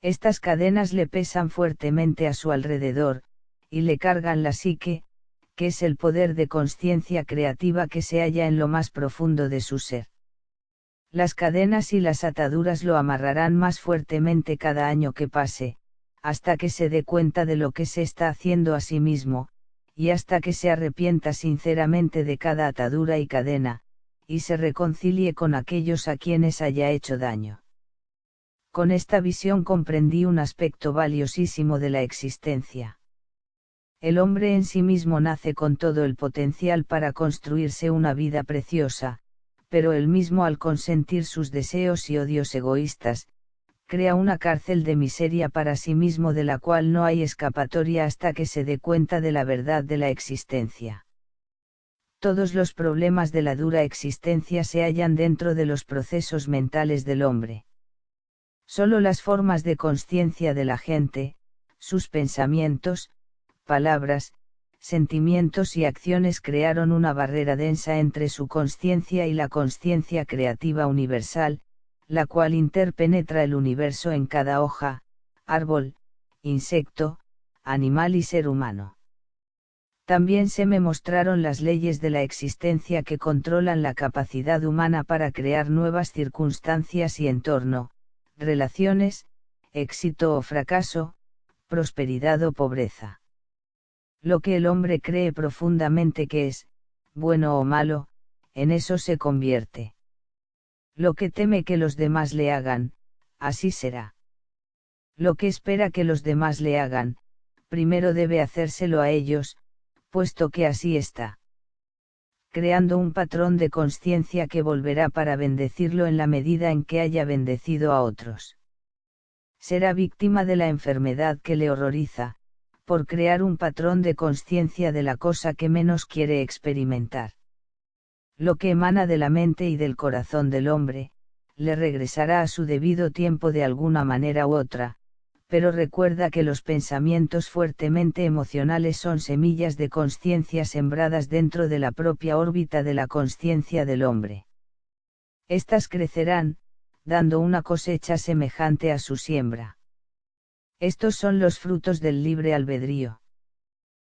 Estas cadenas le pesan fuertemente a su alrededor, y le cargan la psique, que es el poder de conciencia creativa que se halla en lo más profundo de su ser. Las cadenas y las ataduras lo amarrarán más fuertemente cada año que pase, hasta que se dé cuenta de lo que se está haciendo a sí mismo, y hasta que se arrepienta sinceramente de cada atadura y cadena, y se reconcilie con aquellos a quienes haya hecho daño. Con esta visión comprendí un aspecto valiosísimo de la existencia. El hombre en sí mismo nace con todo el potencial para construirse una vida preciosa, pero él mismo al consentir sus deseos y odios egoístas, crea una cárcel de miseria para sí mismo de la cual no hay escapatoria hasta que se dé cuenta de la verdad de la existencia. Todos los problemas de la dura existencia se hallan dentro de los procesos mentales del hombre. Solo las formas de conciencia de la gente, sus pensamientos, palabras, sentimientos y acciones crearon una barrera densa entre su conciencia y la conciencia creativa universal, la cual interpenetra el universo en cada hoja, árbol, insecto, animal y ser humano. También se me mostraron las leyes de la existencia que controlan la capacidad humana para crear nuevas circunstancias y entorno, relaciones, éxito o fracaso, prosperidad o pobreza. Lo que el hombre cree profundamente que es, bueno o malo, en eso se convierte. Lo que teme que los demás le hagan, así será. Lo que espera que los demás le hagan, primero debe hacérselo a ellos, puesto que así está creando un patrón de conciencia que volverá para bendecirlo en la medida en que haya bendecido a otros. Será víctima de la enfermedad que le horroriza, por crear un patrón de conciencia de la cosa que menos quiere experimentar. Lo que emana de la mente y del corazón del hombre, le regresará a su debido tiempo de alguna manera u otra, pero recuerda que los pensamientos fuertemente emocionales son semillas de conciencia sembradas dentro de la propia órbita de la conciencia del hombre. Estas crecerán, dando una cosecha semejante a su siembra. Estos son los frutos del libre albedrío.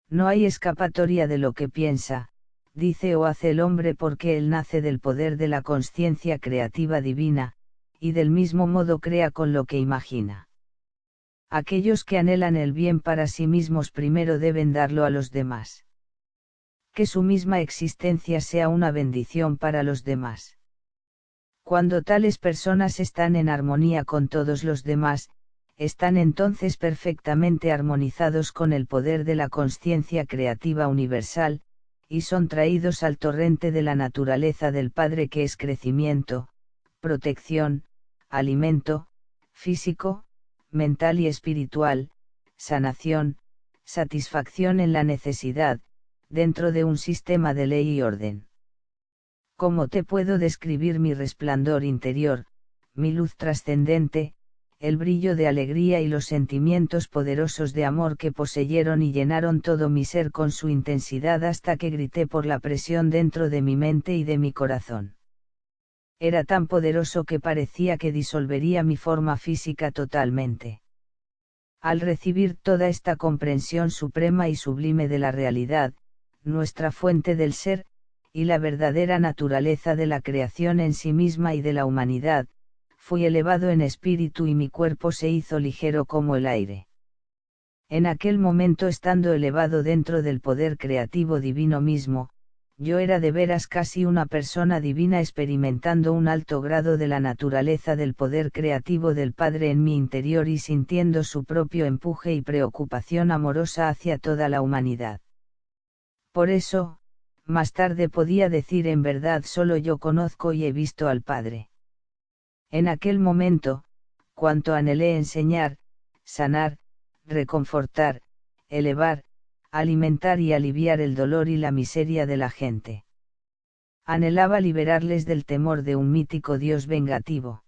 No hay escapatoria de lo que piensa, dice o hace el hombre porque él nace del poder de la conciencia creativa divina, y del mismo modo crea con lo que imagina. Aquellos que anhelan el bien para sí mismos primero deben darlo a los demás. Que su misma existencia sea una bendición para los demás. Cuando tales personas están en armonía con todos los demás, están entonces perfectamente armonizados con el poder de la conciencia creativa universal, y son traídos al torrente de la naturaleza del Padre que es crecimiento, protección, alimento, físico, mental y espiritual, sanación, satisfacción en la necesidad, dentro de un sistema de ley y orden. ¿Cómo te puedo describir mi resplandor interior, mi luz trascendente, el brillo de alegría y los sentimientos poderosos de amor que poseyeron y llenaron todo mi ser con su intensidad hasta que grité por la presión dentro de mi mente y de mi corazón? Era tan poderoso que parecía que disolvería mi forma física totalmente. Al recibir toda esta comprensión suprema y sublime de la realidad, nuestra fuente del ser, y la verdadera naturaleza de la creación en sí misma y de la humanidad, fui elevado en espíritu y mi cuerpo se hizo ligero como el aire. En aquel momento, estando elevado dentro del poder creativo divino mismo, yo era de veras casi una persona divina experimentando un alto grado de la naturaleza del poder creativo del Padre en mi interior y sintiendo su propio empuje y preocupación amorosa hacia toda la humanidad. Por eso, más tarde podía decir en verdad solo yo conozco y he visto al Padre. En aquel momento, cuanto anhelé enseñar, sanar, reconfortar, elevar, alimentar y aliviar el dolor y la miseria de la gente. Anhelaba liberarles del temor de un mítico Dios vengativo.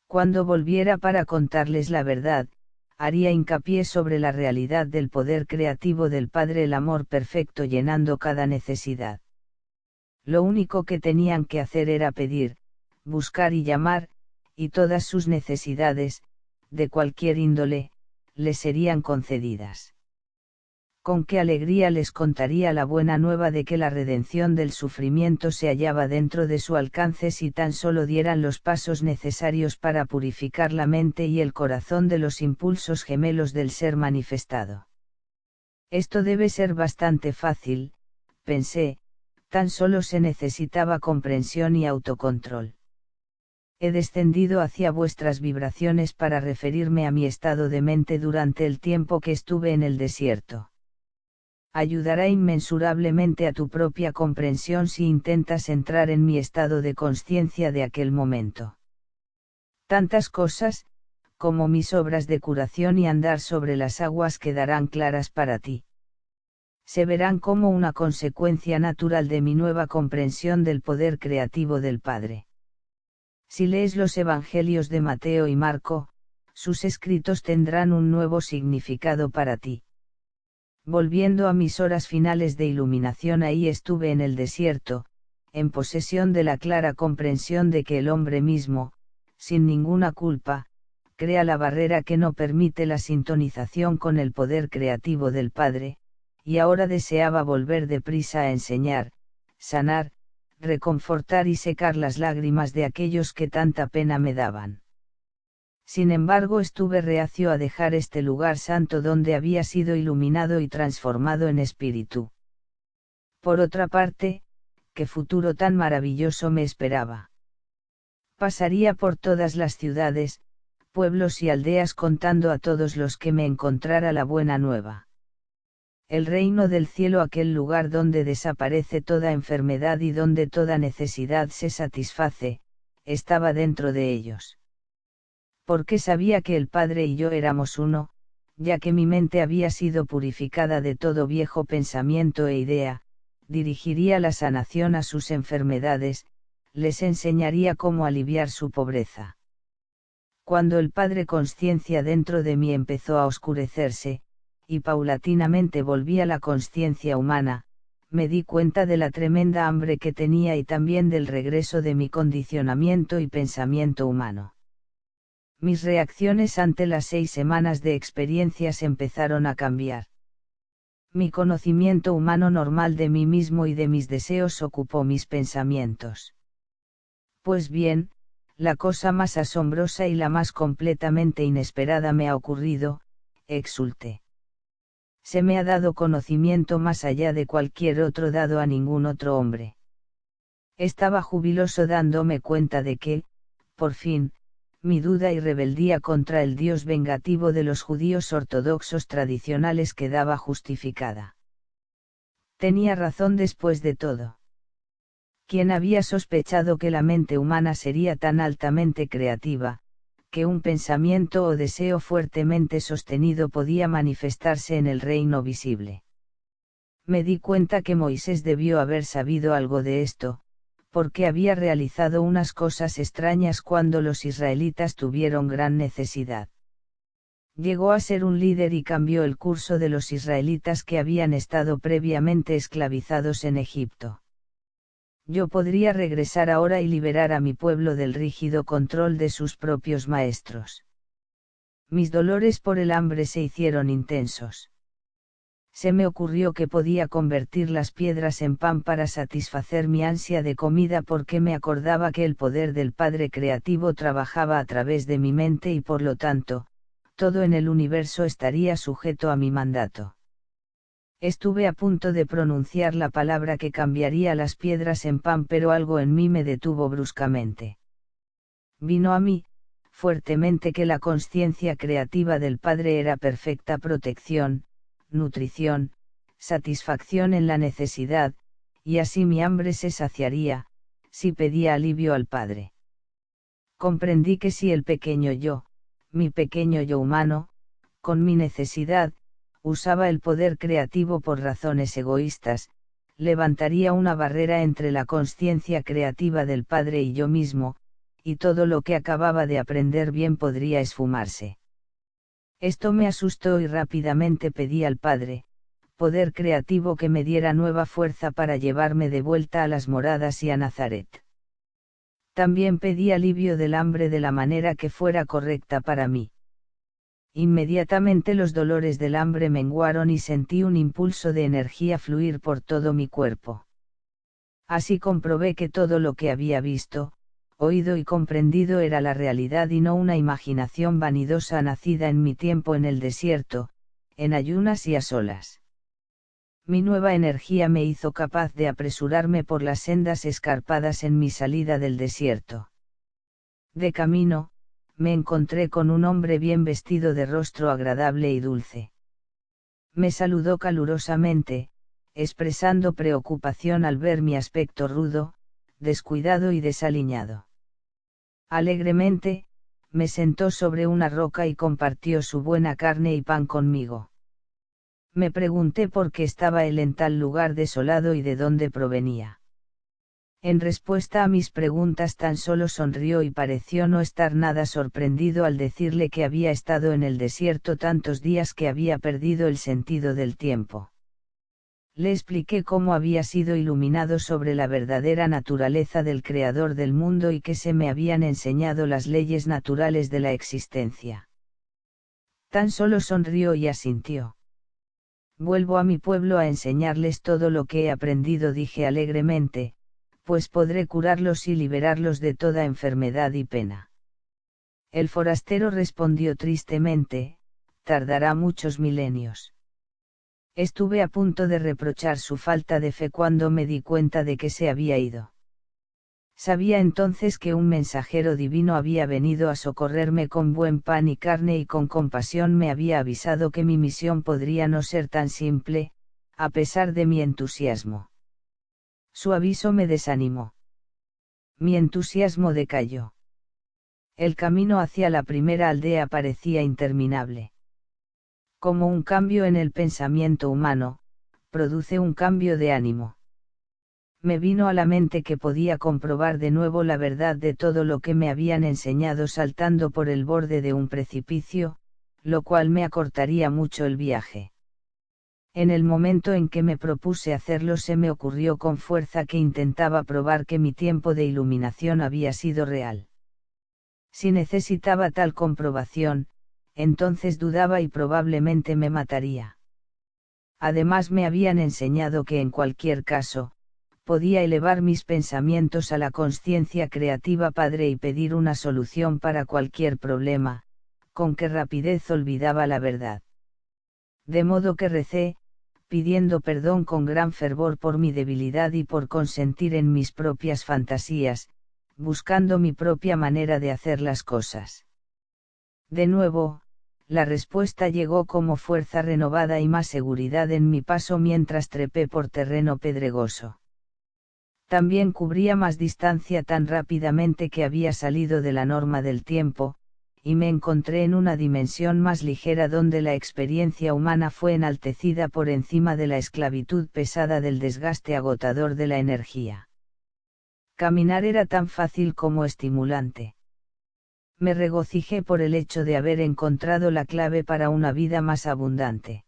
Cuando volviera para contarles la verdad, haría hincapié sobre la realidad del poder creativo del Padre, el amor perfecto llenando cada necesidad. Lo único que tenían que hacer era pedir, buscar y llamar, y todas sus necesidades, de cualquier índole, les serían concedidas. Con qué alegría les contaría la buena nueva de que la redención del sufrimiento se hallaba dentro de su alcance si tan solo dieran los pasos necesarios para purificar la mente y el corazón de los impulsos gemelos del ser manifestado. Esto debe ser bastante fácil, pensé, tan solo se necesitaba comprensión y autocontrol. He descendido hacia vuestras vibraciones para referirme a mi estado de mente durante el tiempo que estuve en el desierto. Ayudará inmensurablemente a tu propia comprensión si intentas entrar en mi estado de conciencia de aquel momento. Tantas cosas, como mis obras de curación y andar sobre las aguas quedarán claras para ti. Se verán como una consecuencia natural de mi nueva comprensión del poder creativo del Padre. Si lees los Evangelios de Mateo y Marco, sus escritos tendrán un nuevo significado para ti. Volviendo a mis horas finales de iluminación, ahí estuve en el desierto, en posesión de la clara comprensión de que el hombre mismo, sin ninguna culpa, crea la barrera que no permite la sintonización con el poder creativo del Padre, y ahora deseaba volver deprisa a enseñar, sanar, reconfortar y secar las lágrimas de aquellos que tanta pena me daban. Sin embargo, estuve reacio a dejar este lugar santo donde había sido iluminado y transformado en espíritu. Por otra parte, qué futuro tan maravilloso me esperaba. Pasaría por todas las ciudades, pueblos y aldeas contando a todos los que me encontrara la buena nueva. El reino del cielo, aquel lugar donde desaparece toda enfermedad y donde toda necesidad se satisface, estaba dentro de ellos. Porque sabía que el Padre y yo éramos uno, ya que mi mente había sido purificada de todo viejo pensamiento e idea, dirigiría la sanación a sus enfermedades, les enseñaría cómo aliviar su pobreza. Cuando el Padre Consciencia dentro de mí empezó a oscurecerse, y paulatinamente volví a la consciencia humana, me di cuenta de la tremenda hambre que tenía y también del regreso de mi condicionamiento y pensamiento humano. Mis reacciones ante las 6 semanas de experiencias empezaron a cambiar. Mi conocimiento humano normal de mí mismo y de mis deseos ocupó mis pensamientos. Pues bien, la cosa más asombrosa y la más completamente inesperada me ha ocurrido, exulté. Se me ha dado conocimiento más allá de cualquier otro dado a ningún otro hombre. Estaba jubiloso dándome cuenta de que, por fin, mi duda y rebeldía contra el Dios vengativo de los judíos ortodoxos tradicionales quedaba justificada. Tenía razón después de todo. ¿Quién había sospechado que la mente humana sería tan altamente creativa, que un pensamiento o deseo fuertemente sostenido podía manifestarse en el reino visible? Me di cuenta que Moisés debió haber sabido algo de esto, porque había realizado unas cosas extrañas cuando los israelitas tuvieron gran necesidad. Llegó a ser un líder y cambió el curso de los israelitas que habían estado previamente esclavizados en Egipto. Yo podría regresar ahora y liberar a mi pueblo del rígido control de sus propios maestros. Mis dolores por el hambre se hicieron intensos. Se me ocurrió que podía convertir las piedras en pan para satisfacer mi ansia de comida, porque me acordaba que el poder del Padre Creativo trabajaba a través de mi mente y por lo tanto, todo en el universo estaría sujeto a mi mandato. Estuve a punto de pronunciar la palabra que cambiaría las piedras en pan, pero algo en mí me detuvo bruscamente. Vino a mí, fuertemente, que la consciencia creativa del Padre era perfecta protección, nutrición, satisfacción en la necesidad, y así mi hambre se saciaría, si pedía alivio al Padre. Comprendí que si el pequeño yo, mi pequeño yo humano, con mi necesidad, usaba el poder creativo por razones egoístas, levantaría una barrera entre la consciencia creativa del Padre y yo mismo, y todo lo que acababa de aprender bien podría esfumarse. Esto me asustó y rápidamente pedí al Padre, poder creativo, que me diera nueva fuerza para llevarme de vuelta a las moradas y a Nazaret. También pedí alivio del hambre de la manera que fuera correcta para mí. Inmediatamente los dolores del hambre menguaron y sentí un impulso de energía fluir por todo mi cuerpo. Así comprobé que todo lo que había visto, oído y comprendido era la realidad y no una imaginación vanidosa nacida en mi tiempo en el desierto, en ayunas y a solas. Mi nueva energía me hizo capaz de apresurarme por las sendas escarpadas en mi salida del desierto. De camino, me encontré con un hombre bien vestido, de rostro agradable y dulce. Me saludó calurosamente, expresando preocupación al ver mi aspecto rudo, descuidado y desaliñado. Alegremente, me sentó sobre una roca y compartió su buena carne y pan conmigo. Me pregunté por qué estaba él en tal lugar desolado y de dónde provenía. En respuesta a mis preguntas tan solo sonrió y pareció no estar nada sorprendido al decirle que había estado en el desierto tantos días que había perdido el sentido del tiempo. Le expliqué cómo había sido iluminado sobre la verdadera naturaleza del Creador del mundo y que se me habían enseñado las leyes naturales de la existencia. Tan solo sonrió y asintió. Vuelvo a mi pueblo a enseñarles todo lo que he aprendido, dije alegremente, pues podré curarlos y liberarlos de toda enfermedad y pena. El forastero respondió tristemente, tardará muchos milenios. Estuve a punto de reprochar su falta de fe cuando me di cuenta de que se había ido. Sabía entonces que un mensajero divino había venido a socorrerme con buen pan y carne, y con compasión me había avisado que mi misión podría no ser tan simple, a pesar de mi entusiasmo. Su aviso me desanimó. Mi entusiasmo decayó. El camino hacia la primera aldea parecía interminable. Como un cambio en el pensamiento humano, produce un cambio de ánimo. Me vino a la mente que podía comprobar de nuevo la verdad de todo lo que me habían enseñado saltando por el borde de un precipicio, lo cual me acortaría mucho el viaje. En el momento en que me propuse hacerlo se me ocurrió con fuerza que intentaba probar que mi tiempo de iluminación había sido real. Si necesitaba tal comprobación, entonces dudaba y probablemente me mataría. Además me habían enseñado que en cualquier caso, podía elevar mis pensamientos a la consciencia creativa Padre y pedir una solución para cualquier problema, con qué rapidez olvidaba la verdad. De modo que recé, pidiendo perdón con gran fervor por mi debilidad y por consentir en mis propias fantasías, buscando mi propia manera de hacer las cosas. De nuevo, la respuesta llegó como fuerza renovada y más seguridad en mi paso mientras trepé por terreno pedregoso. También cubría más distancia tan rápidamente que había salido de la norma del tiempo, y me encontré en una dimensión más ligera donde la experiencia humana fue enaltecida por encima de la esclavitud pesada del desgaste agotador de la energía. Caminar era tan fácil como estimulante. Me regocijé por el hecho de haber encontrado la clave para una vida más abundante.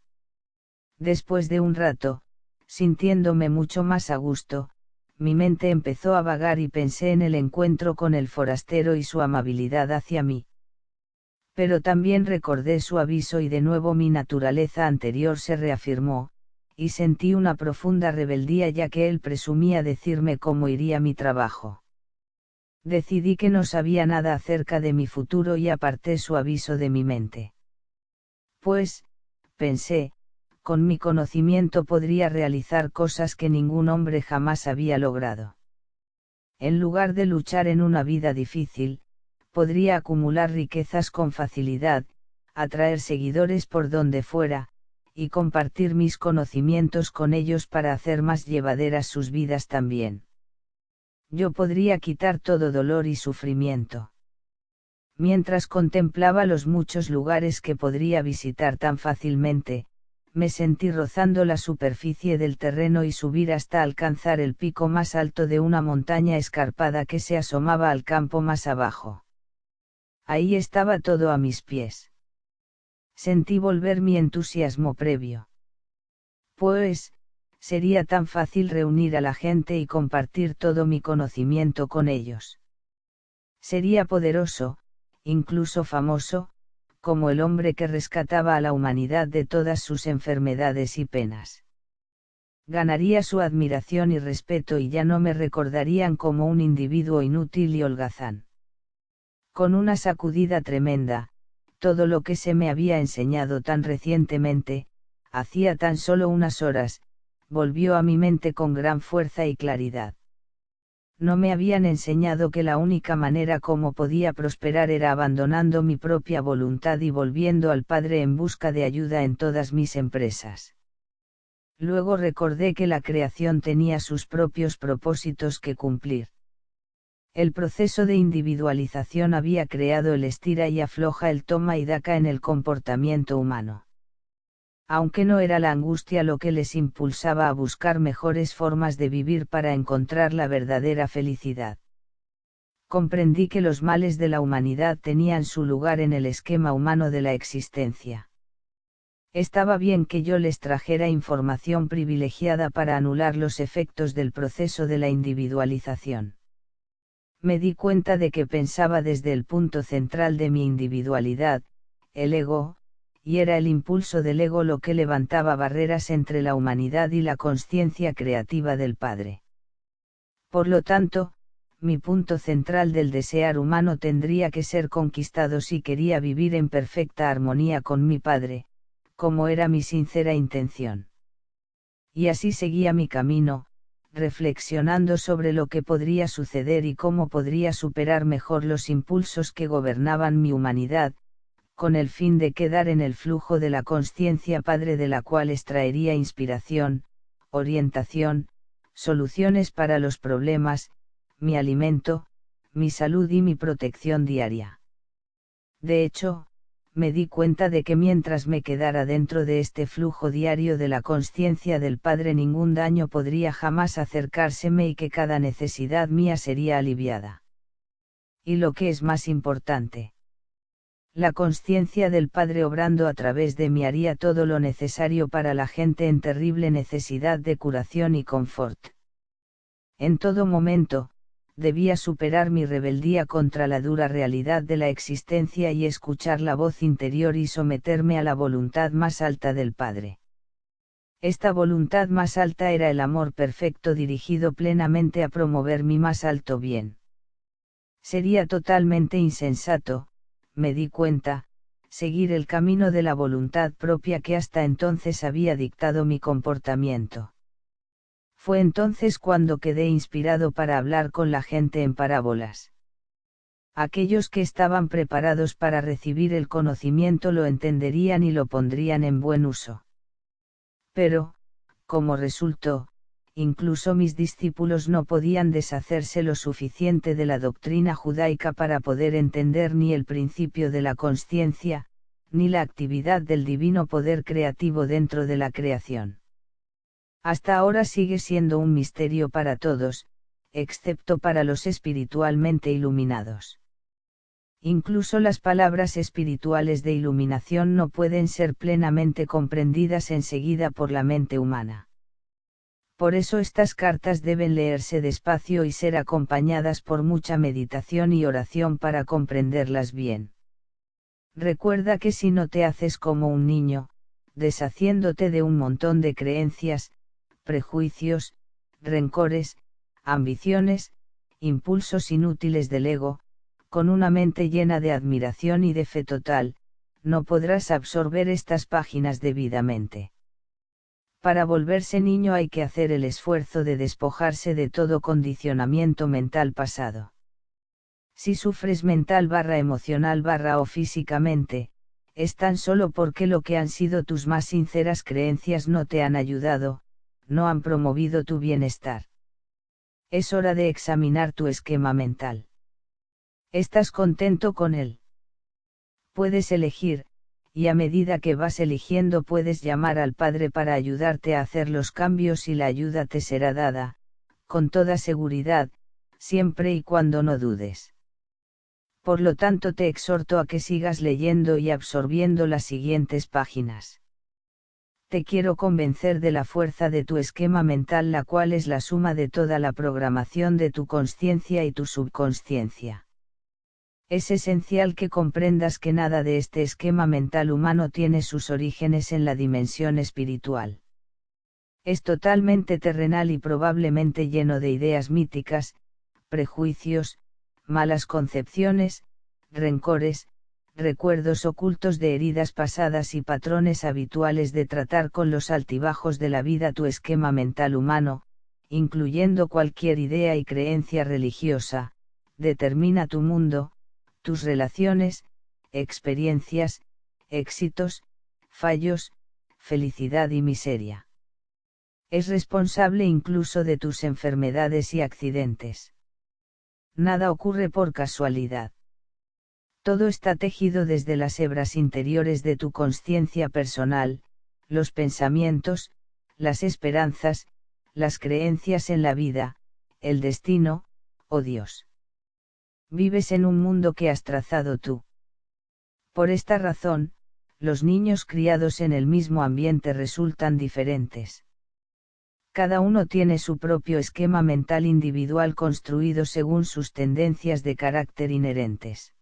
Después de un rato, sintiéndome mucho más a gusto, mi mente empezó a vagar y pensé en el encuentro con el forastero y su amabilidad hacia mí. Pero también recordé su aviso y de nuevo mi naturaleza anterior se reafirmó, y sentí una profunda rebeldía ya que él presumía decirme cómo iría mi trabajo. Decidí que no sabía nada acerca de mi futuro y aparté su aviso de mi mente. Pues, pensé, con mi conocimiento podría realizar cosas que ningún hombre jamás había logrado. En lugar de luchar en una vida difícil, podría acumular riquezas con facilidad, atraer seguidores por donde fuera, y compartir mis conocimientos con ellos para hacer más llevaderas sus vidas también. Yo podría quitar todo dolor y sufrimiento. Mientras contemplaba los muchos lugares que podría visitar tan fácilmente, me sentí rozando la superficie del terreno y subir hasta alcanzar el pico más alto de una montaña escarpada que se asomaba al campo más abajo. Ahí estaba todo a mis pies. Sentí volver mi entusiasmo previo. Pues, sería tan fácil reunir a la gente y compartir todo mi conocimiento con ellos. Sería poderoso, incluso famoso, como el hombre que rescataba a la humanidad de todas sus enfermedades y penas. Ganaría su admiración y respeto y ya no me recordarían como un individuo inútil y holgazán. Con una sacudida tremenda, todo lo que se me había enseñado tan recientemente, hacía tan solo unas horas, volvió a mi mente con gran fuerza y claridad. No me habían enseñado que la única manera como podía prosperar era abandonando mi propia voluntad y volviendo al Padre en busca de ayuda en todas mis empresas. Luego recordé que la creación tenía sus propios propósitos que cumplir. El proceso de individualización había creado el estira y afloja, el toma y daca en el comportamiento humano. Aunque no era la angustia lo que les impulsaba a buscar mejores formas de vivir para encontrar la verdadera felicidad. Comprendí que los males de la humanidad tenían su lugar en el esquema humano de la existencia. Estaba bien que yo les trajera información privilegiada para anular los efectos del proceso de la individualización. Me di cuenta de que pensaba desde el punto central de mi individualidad, el ego, y era el impulso del ego lo que levantaba barreras entre la humanidad y la consciencia creativa del Padre. Por lo tanto, mi punto central del desear humano tendría que ser conquistado si quería vivir en perfecta armonía con mi Padre, como era mi sincera intención. Y así seguía mi camino, reflexionando sobre lo que podría suceder y cómo podría superar mejor los impulsos que gobernaban mi humanidad, con el fin de quedar en el flujo de la consciencia Padre de la cual extraería inspiración, orientación, soluciones para los problemas, mi alimento, mi salud y mi protección diaria. De hecho, me di cuenta de que mientras me quedara dentro de este flujo diario de la consciencia del Padre ningún daño podría jamás acercárseme y que cada necesidad mía sería aliviada. Y lo que es más importante, la consciencia del Padre obrando a través de mí haría todo lo necesario para la gente en terrible necesidad de curación y confort. En todo momento, debía superar mi rebeldía contra la dura realidad de la existencia y escuchar la voz interior y someterme a la voluntad más alta del Padre. Esta voluntad más alta era el amor perfecto dirigido plenamente a promover mi más alto bien. Sería totalmente insensato, me di cuenta, seguir el camino de la voluntad propia que hasta entonces había dictado mi comportamiento. Fue entonces cuando quedé inspirado para hablar con la gente en parábolas. Aquellos que estaban preparados para recibir el conocimiento lo entenderían y lo pondrían en buen uso. Pero, como resultó, incluso mis discípulos no podían deshacerse lo suficiente de la doctrina judaica para poder entender ni el principio de la consciencia, ni la actividad del divino poder creativo dentro de la creación. Hasta ahora sigue siendo un misterio para todos, excepto para los espiritualmente iluminados. Incluso las palabras espirituales de iluminación no pueden ser plenamente comprendidas enseguida por la mente humana. Por eso estas cartas deben leerse despacio y ser acompañadas por mucha meditación y oración para comprenderlas bien. Recuerda que si no te haces como un niño, deshaciéndote de un montón de creencias, prejuicios, rencores, ambiciones, impulsos inútiles del ego, con una mente llena de admiración y de fe total, no podrás absorber estas páginas debidamente. Para volverse niño hay que hacer el esfuerzo de despojarse de todo condicionamiento mental pasado. Si sufres mental/emocional/ o físicamente, es tan solo porque lo que han sido tus más sinceras creencias no te han ayudado, no han promovido tu bienestar. Es hora de examinar tu esquema mental. ¿Estás contento con él? Puedes elegir, y a medida que vas eligiendo puedes llamar al Padre para ayudarte a hacer los cambios y la ayuda te será dada, con toda seguridad, siempre y cuando no dudes. Por lo tanto te exhorto a que sigas leyendo y absorbiendo las siguientes páginas. Te quiero convencer de la fuerza de tu esquema mental, la cual es la suma de toda la programación de tu consciencia y tu subconsciencia. Es esencial que comprendas que nada de este esquema mental humano tiene sus orígenes en la dimensión espiritual. Es totalmente terrenal y probablemente lleno de ideas míticas, prejuicios, malas concepciones, rencores, recuerdos ocultos de heridas pasadas y patrones habituales de tratar con los altibajos de la vida. Tu esquema mental humano, incluyendo cualquier idea y creencia religiosa, determina tu mundo, tus relaciones, experiencias, éxitos, fallos, felicidad y miseria. Es responsable incluso de tus enfermedades y accidentes. Nada ocurre por casualidad. Todo está tejido desde las hebras interiores de tu consciencia personal, los pensamientos, las esperanzas, las creencias en la vida, el destino, o Dios. Vives en un mundo que has trazado tú. Por esta razón, los niños criados en el mismo ambiente resultan diferentes. Cada uno tiene su propio esquema mental individual construido según sus tendencias de carácter inherentes.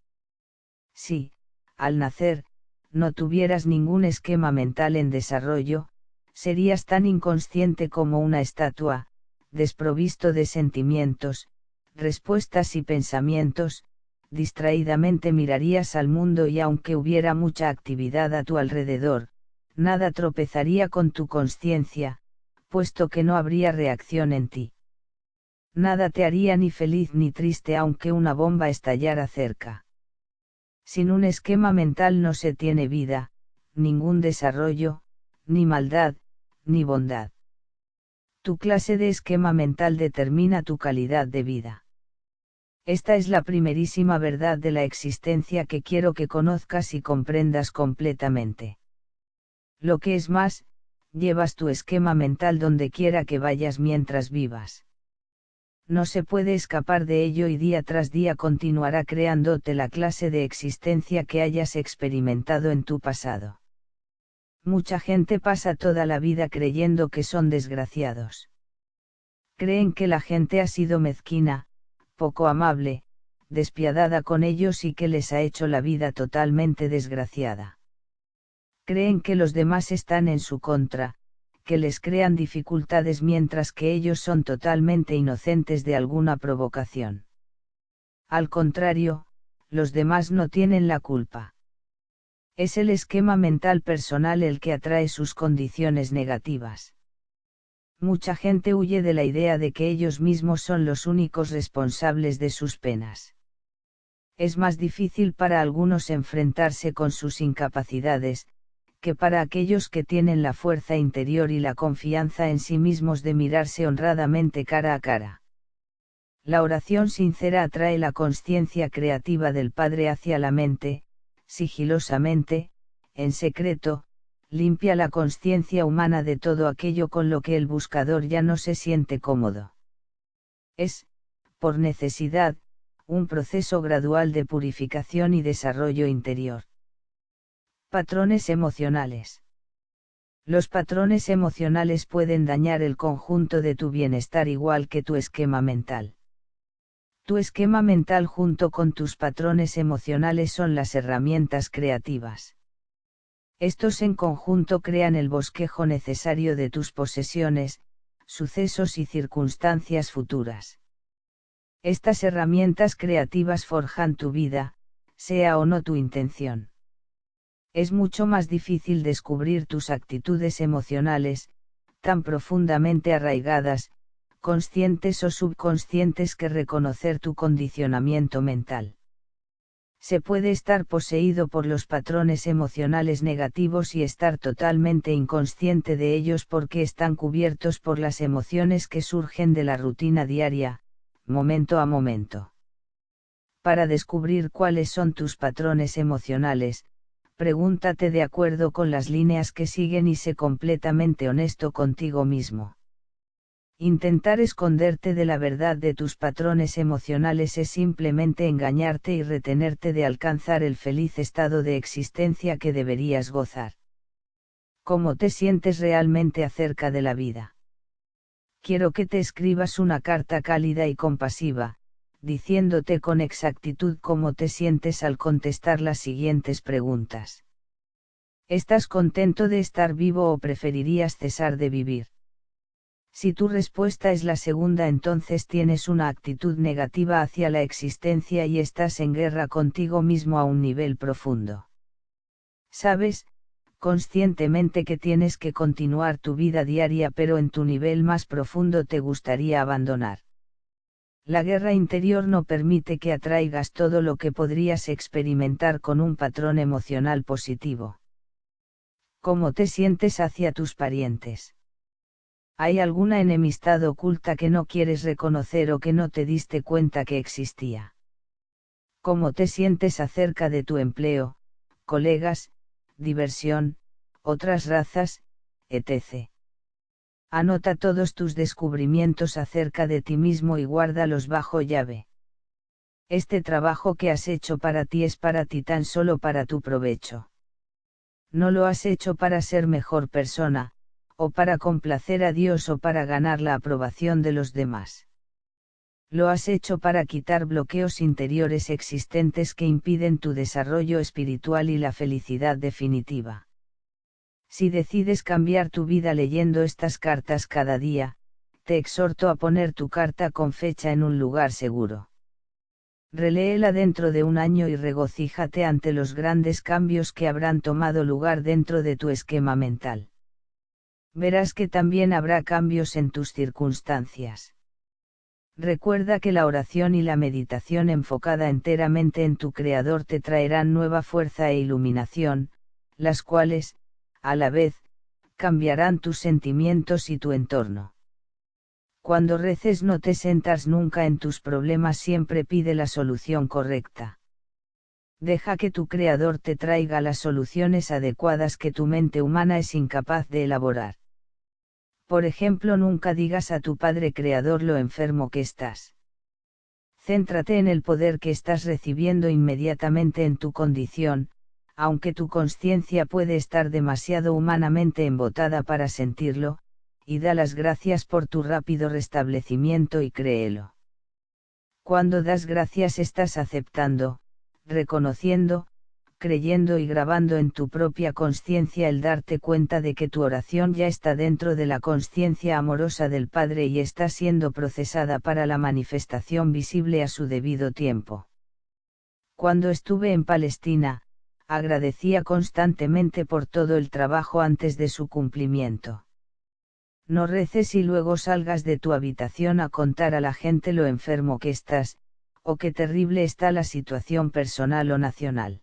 Si, al nacer, no tuvieras ningún esquema mental en desarrollo, serías tan inconsciente como una estatua, desprovisto de sentimientos, respuestas y pensamientos, distraídamente mirarías al mundo y aunque hubiera mucha actividad a tu alrededor, nada tropezaría con tu consciencia, puesto que no habría reacción en ti. Nada te haría ni feliz ni triste aunque una bomba estallara cerca. Sin un esquema mental no se tiene vida, ningún desarrollo, ni maldad, ni bondad. Tu clase de esquema mental determina tu calidad de vida. Esta es la primerísima verdad de la existencia que quiero que conozcas y comprendas completamente. Lo que es más, llevas tu esquema mental donde quiera que vayas mientras vivas. No se puede escapar de ello y día tras día continuará creándote la clase de existencia que hayas experimentado en tu pasado. Mucha gente pasa toda la vida creyendo que son desgraciados. Creen que la gente ha sido mezquina, poco amable, despiadada con ellos y que les ha hecho la vida totalmente desgraciada. Creen que los demás están en su contra, que les crean dificultades mientras que ellos son totalmente inocentes de alguna provocación. Al contrario, los demás no tienen la culpa. Es el esquema mental personal el que atrae sus condiciones negativas. Mucha gente huye de la idea de que ellos mismos son los únicos responsables de sus penas. Es más difícil para algunos enfrentarse con sus incapacidades, que para aquellos que tienen la fuerza interior y la confianza en sí mismos de mirarse honradamente cara a cara. La oración sincera atrae la consciencia creativa del Padre hacia la mente, sigilosamente, en secreto, limpia la consciencia humana de todo aquello con lo que el buscador ya no se siente cómodo. Es, por necesidad, un proceso gradual de purificación y desarrollo interior. Patrones emocionales. Los patrones emocionales pueden dañar el conjunto de tu bienestar igual que tu esquema mental. Tu esquema mental junto con tus patrones emocionales son las herramientas creativas. Estos en conjunto crean el bosquejo necesario de tus posesiones, sucesos y circunstancias futuras. Estas herramientas creativas forjan tu vida, sea o no tu intención. Es mucho más difícil descubrir tus actitudes emocionales, tan profundamente arraigadas, conscientes o subconscientes, que reconocer tu condicionamiento mental. Se puede estar poseído por los patrones emocionales negativos y estar totalmente inconsciente de ellos porque están cubiertos por las emociones que surgen de la rutina diaria, momento a momento. Para descubrir cuáles son tus patrones emocionales, Pregúntate de acuerdo con las líneas que siguen y sé completamente honesto contigo mismo. Intentar esconderte de la verdad de tus patrones emocionales es simplemente engañarte y retenerte de alcanzar el feliz estado de existencia que deberías gozar. ¿Cómo te sientes realmente acerca de la vida? Quiero que te escribas una carta cálida y compasiva, diciéndote con exactitud cómo te sientes al contestar las siguientes preguntas. ¿Estás contento de estar vivo o preferirías cesar de vivir? Si tu respuesta es la segunda, entonces tienes una actitud negativa hacia la existencia y estás en guerra contigo mismo a un nivel profundo. Sabes, conscientemente, que tienes que continuar tu vida diaria, pero en tu nivel más profundo te gustaría abandonar. La guerra interior no permite que atraigas todo lo que podrías experimentar con un patrón emocional positivo. ¿Cómo te sientes hacia tus parientes? ¿Hay alguna enemistad oculta que no quieres reconocer o que no te diste cuenta que existía? ¿Cómo te sientes acerca de tu empleo, colegas, diversión, otras razas, etc.? Anota todos tus descubrimientos acerca de ti mismo y guárdalos bajo llave. Este trabajo que has hecho para ti es para ti, tan solo para tu provecho. No lo has hecho para ser mejor persona, o para complacer a Dios o para ganar la aprobación de los demás. Lo has hecho para quitar bloqueos interiores existentes que impiden tu desarrollo espiritual y la felicidad definitiva. Si decides cambiar tu vida leyendo estas cartas cada día, te exhorto a poner tu carta con fecha en un lugar seguro. Reléela dentro de un año y regocíjate ante los grandes cambios que habrán tomado lugar dentro de tu esquema mental. Verás que también habrá cambios en tus circunstancias. Recuerda que la oración y la meditación enfocada enteramente en tu Creador te traerán nueva fuerza e iluminación, las cuales, a la vez, cambiarán tus sentimientos y tu entorno. Cuando reces, no te centras nunca en tus problemas, siempre pide la solución correcta. Deja que tu Creador te traiga las soluciones adecuadas que tu mente humana es incapaz de elaborar. Por ejemplo, nunca digas a tu Padre Creador lo enfermo que estás. Céntrate en el poder que estás recibiendo inmediatamente en tu condición, aunque tu conciencia puede estar demasiado humanamente embotada para sentirlo, y da las gracias por tu rápido restablecimiento y créelo. Cuando das gracias estás aceptando, reconociendo, creyendo y grabando en tu propia conciencia el darte cuenta de que tu oración ya está dentro de la conciencia amorosa del Padre y está siendo procesada para la manifestación visible a su debido tiempo. Cuando estuve en Palestina, agradecía constantemente por todo el trabajo antes de su cumplimiento. No reces y luego salgas de tu habitación a contar a la gente lo enfermo que estás, o qué terrible está la situación personal o nacional.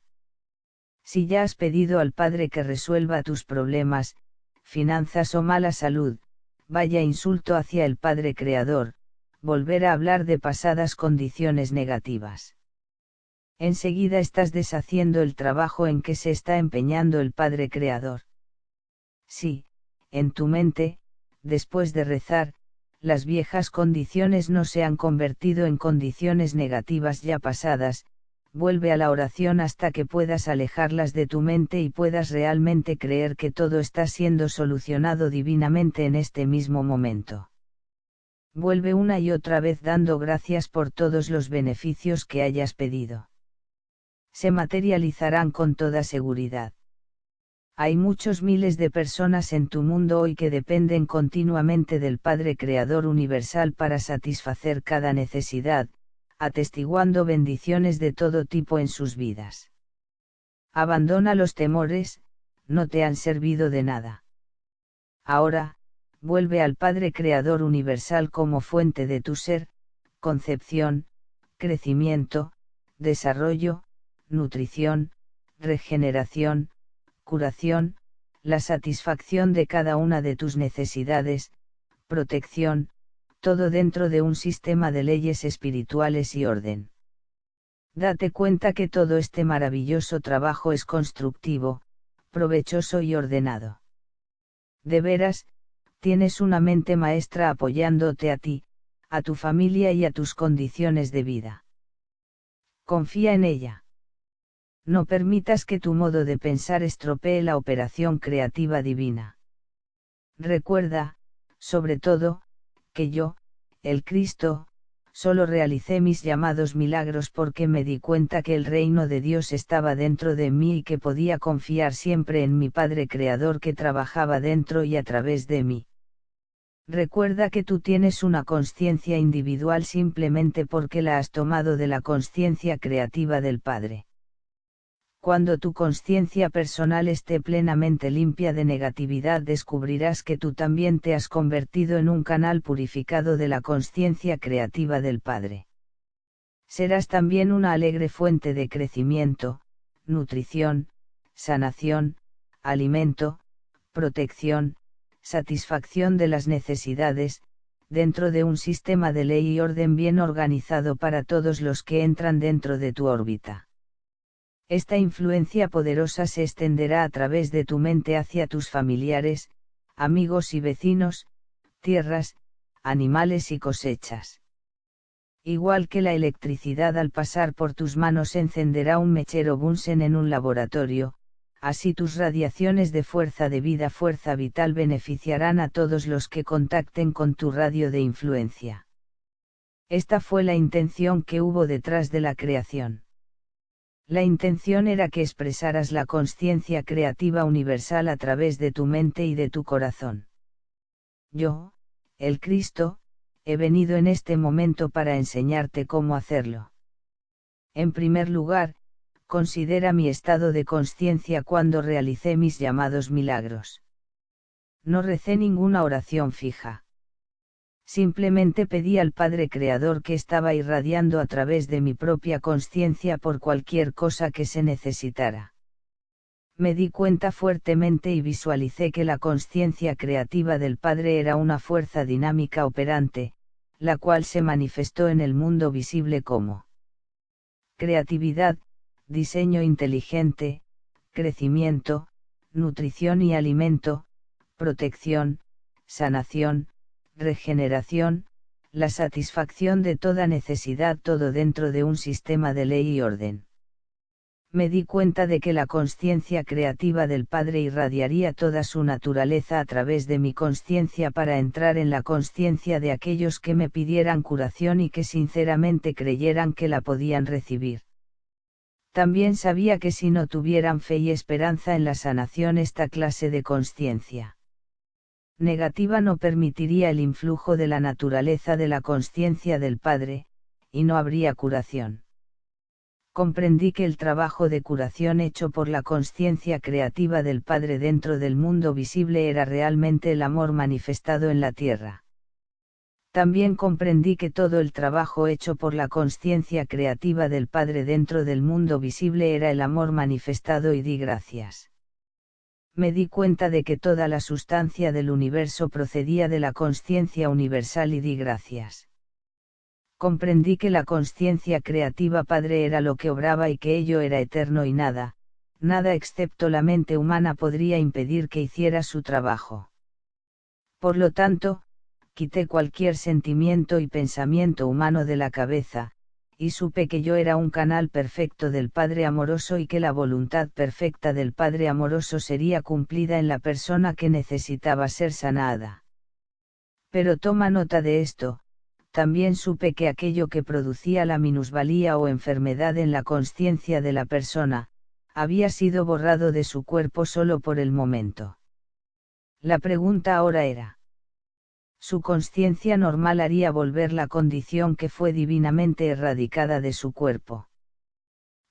Si ya has pedido al Padre que resuelva tus problemas, finanzas o mala salud, vaya insulto hacia el Padre Creador, volver a hablar de pasadas condiciones negativas. Enseguida estás deshaciendo el trabajo en que se está empeñando el Padre Creador. Sí, en tu mente, después de rezar, las viejas condiciones no se han convertido en condiciones negativas ya pasadas, vuelve a la oración hasta que puedas alejarlas de tu mente y puedas realmente creer que todo está siendo solucionado divinamente en este mismo momento. Vuelve una y otra vez dando gracias por todos los beneficios que hayas pedido. Se materializarán con toda seguridad. Hay muchos miles de personas en tu mundo hoy que dependen continuamente del Padre Creador Universal para satisfacer cada necesidad, atestiguando bendiciones de todo tipo en sus vidas. Abandona los temores, no te han servido de nada. Ahora, vuelve al Padre Creador Universal como fuente de tu ser, concepción, crecimiento, desarrollo, nutrición, regeneración, curación, la satisfacción de cada una de tus necesidades, protección, todo dentro de un sistema de leyes espirituales y orden. Date cuenta que todo este maravilloso trabajo es constructivo, provechoso y ordenado. De veras, tienes una mente maestra apoyándote a ti, a tu familia y a tus condiciones de vida. Confía en ella. No permitas que tu modo de pensar estropee la operación creativa divina. Recuerda, sobre todo, que yo, el Cristo, solo realicé mis llamados milagros porque me di cuenta que el reino de Dios estaba dentro de mí y que podía confiar siempre en mi Padre Creador que trabajaba dentro y a través de mí. Recuerda que tú tienes una consciencia individual simplemente porque la has tomado de la consciencia creativa del Padre. Cuando tu consciencia personal esté plenamente limpia de negatividad, descubrirás que tú también te has convertido en un canal purificado de la consciencia creativa del Padre. Serás también una alegre fuente de crecimiento, nutrición, sanación, alimento, protección, satisfacción de las necesidades, dentro de un sistema de ley y orden bien organizado para todos los que entran dentro de tu órbita. Esta influencia poderosa se extenderá a través de tu mente hacia tus familiares, amigos y vecinos, tierras, animales y cosechas. Igual que la electricidad al pasar por tus manos encenderá un mechero Bunsen en un laboratorio, así tus radiaciones de fuerza vital beneficiarán a todos los que contacten con tu radio de influencia. Esta fue la intención que hubo detrás de la creación. La intención era que expresaras la consciencia creativa universal a través de tu mente y de tu corazón. Yo, el Cristo, he venido en este momento para enseñarte cómo hacerlo. En primer lugar, considera mi estado de consciencia cuando realicé mis llamados milagros. No recé ninguna oración fija. Simplemente pedí al Padre Creador que estaba irradiando a través de mi propia consciencia por cualquier cosa que se necesitara. Me di cuenta fuertemente y visualicé que la consciencia creativa del Padre era una fuerza dinámica operante, la cual se manifestó en el mundo visible como creatividad, diseño inteligente, crecimiento, nutrición y alimento, protección, sanación, regeneración, la satisfacción de toda necesidad, todo dentro de un sistema de ley y orden. Me di cuenta de que la consciencia creativa del Padre irradiaría toda su naturaleza a través de mi consciencia para entrar en la consciencia de aquellos que me pidieran curación y que sinceramente creyeran que la podían recibir. También sabía que si no tuvieran fe y esperanza en la sanación, esta clase de consciencia negativa no permitiría el influjo de la naturaleza de la consciencia del Padre, y no habría curación. Comprendí que el trabajo de curación hecho por la consciencia creativa del Padre dentro del mundo visible era realmente el amor manifestado en la tierra. También comprendí que todo el trabajo hecho por la consciencia creativa del Padre dentro del mundo visible era el amor manifestado y di gracias. Me di cuenta de que toda la sustancia del universo procedía de la consciencia universal y di gracias. Comprendí que la consciencia creativa Padre era lo que obraba y que ello era eterno y nada excepto la mente humana podría impedir que hiciera su trabajo. Por lo tanto, quité cualquier sentimiento y pensamiento humano de la cabeza, y supe que yo era un canal perfecto del Padre amoroso y que la voluntad perfecta del Padre amoroso sería cumplida en la persona que necesitaba ser sanada. Pero toma nota de esto, también supe que aquello que producía la minusvalía o enfermedad en la consciencia de la persona, había sido borrado de su cuerpo solo por el momento. La pregunta ahora era: su consciencia normal haría volver la condición que fue divinamente erradicada de su cuerpo.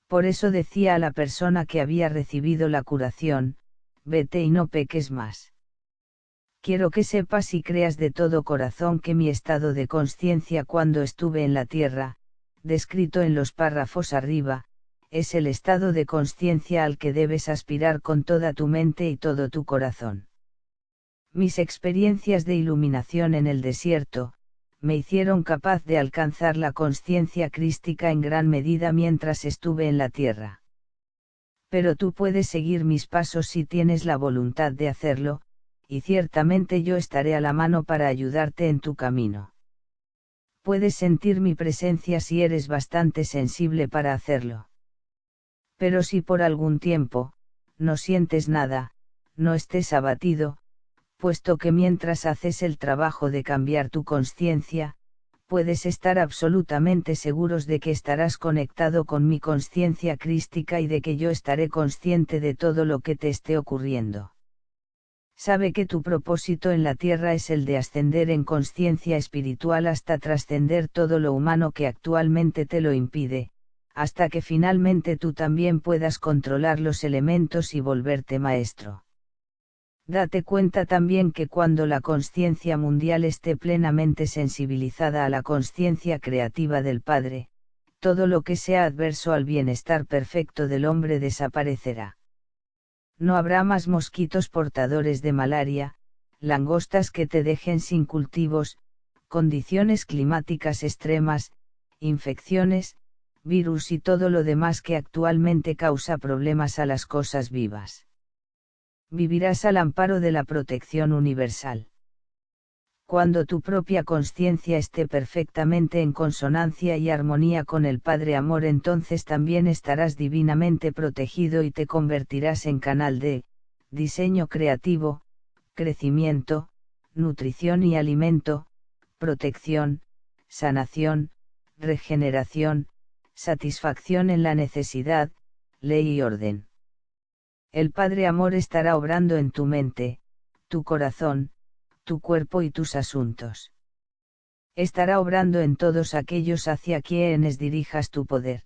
Por eso decía a la persona que había recibido la curación: vete y no peques más. Quiero que sepas y creas de todo corazón que mi estado de consciencia cuando estuve en la tierra, descrito en los párrafos arriba, es el estado de consciencia al que debes aspirar con toda tu mente y todo tu corazón. Mis experiencias de iluminación en el desierto, me hicieron capaz de alcanzar la consciencia crística en gran medida mientras estuve en la tierra. Pero tú puedes seguir mis pasos si tienes la voluntad de hacerlo, y ciertamente yo estaré a la mano para ayudarte en tu camino. Puedes sentir mi presencia si eres bastante sensible para hacerlo. Pero si por algún tiempo, no sientes nada, no estés abatido, puesto que mientras haces el trabajo de cambiar tu consciencia, puedes estar absolutamente seguros de que estarás conectado con mi consciencia crística y de que yo estaré consciente de todo lo que te esté ocurriendo. Sabe que tu propósito en la tierra es el de ascender en consciencia espiritual hasta trascender todo lo humano que actualmente te lo impide, hasta que finalmente tú también puedas controlar los elementos y volverte maestro. Date cuenta también que cuando la consciencia mundial esté plenamente sensibilizada a la consciencia creativa del Padre, todo lo que sea adverso al bienestar perfecto del hombre desaparecerá. No habrá más mosquitos portadores de malaria, langostas que te dejen sin cultivos, condiciones climáticas extremas, infecciones, virus y todo lo demás que actualmente causa problemas a las cosas vivas. Vivirás al amparo de la protección universal. Cuando tu propia consciencia esté perfectamente en consonancia y armonía con el Padre Amor, entonces también estarás divinamente protegido y te convertirás en canal de diseño creativo, crecimiento, nutrición y alimento, protección, sanación, regeneración, satisfacción en la necesidad, ley y orden. El Padre Amor estará obrando en tu mente, tu corazón, tu cuerpo y tus asuntos. Estará obrando en todos aquellos hacia quienes dirijas tu poder.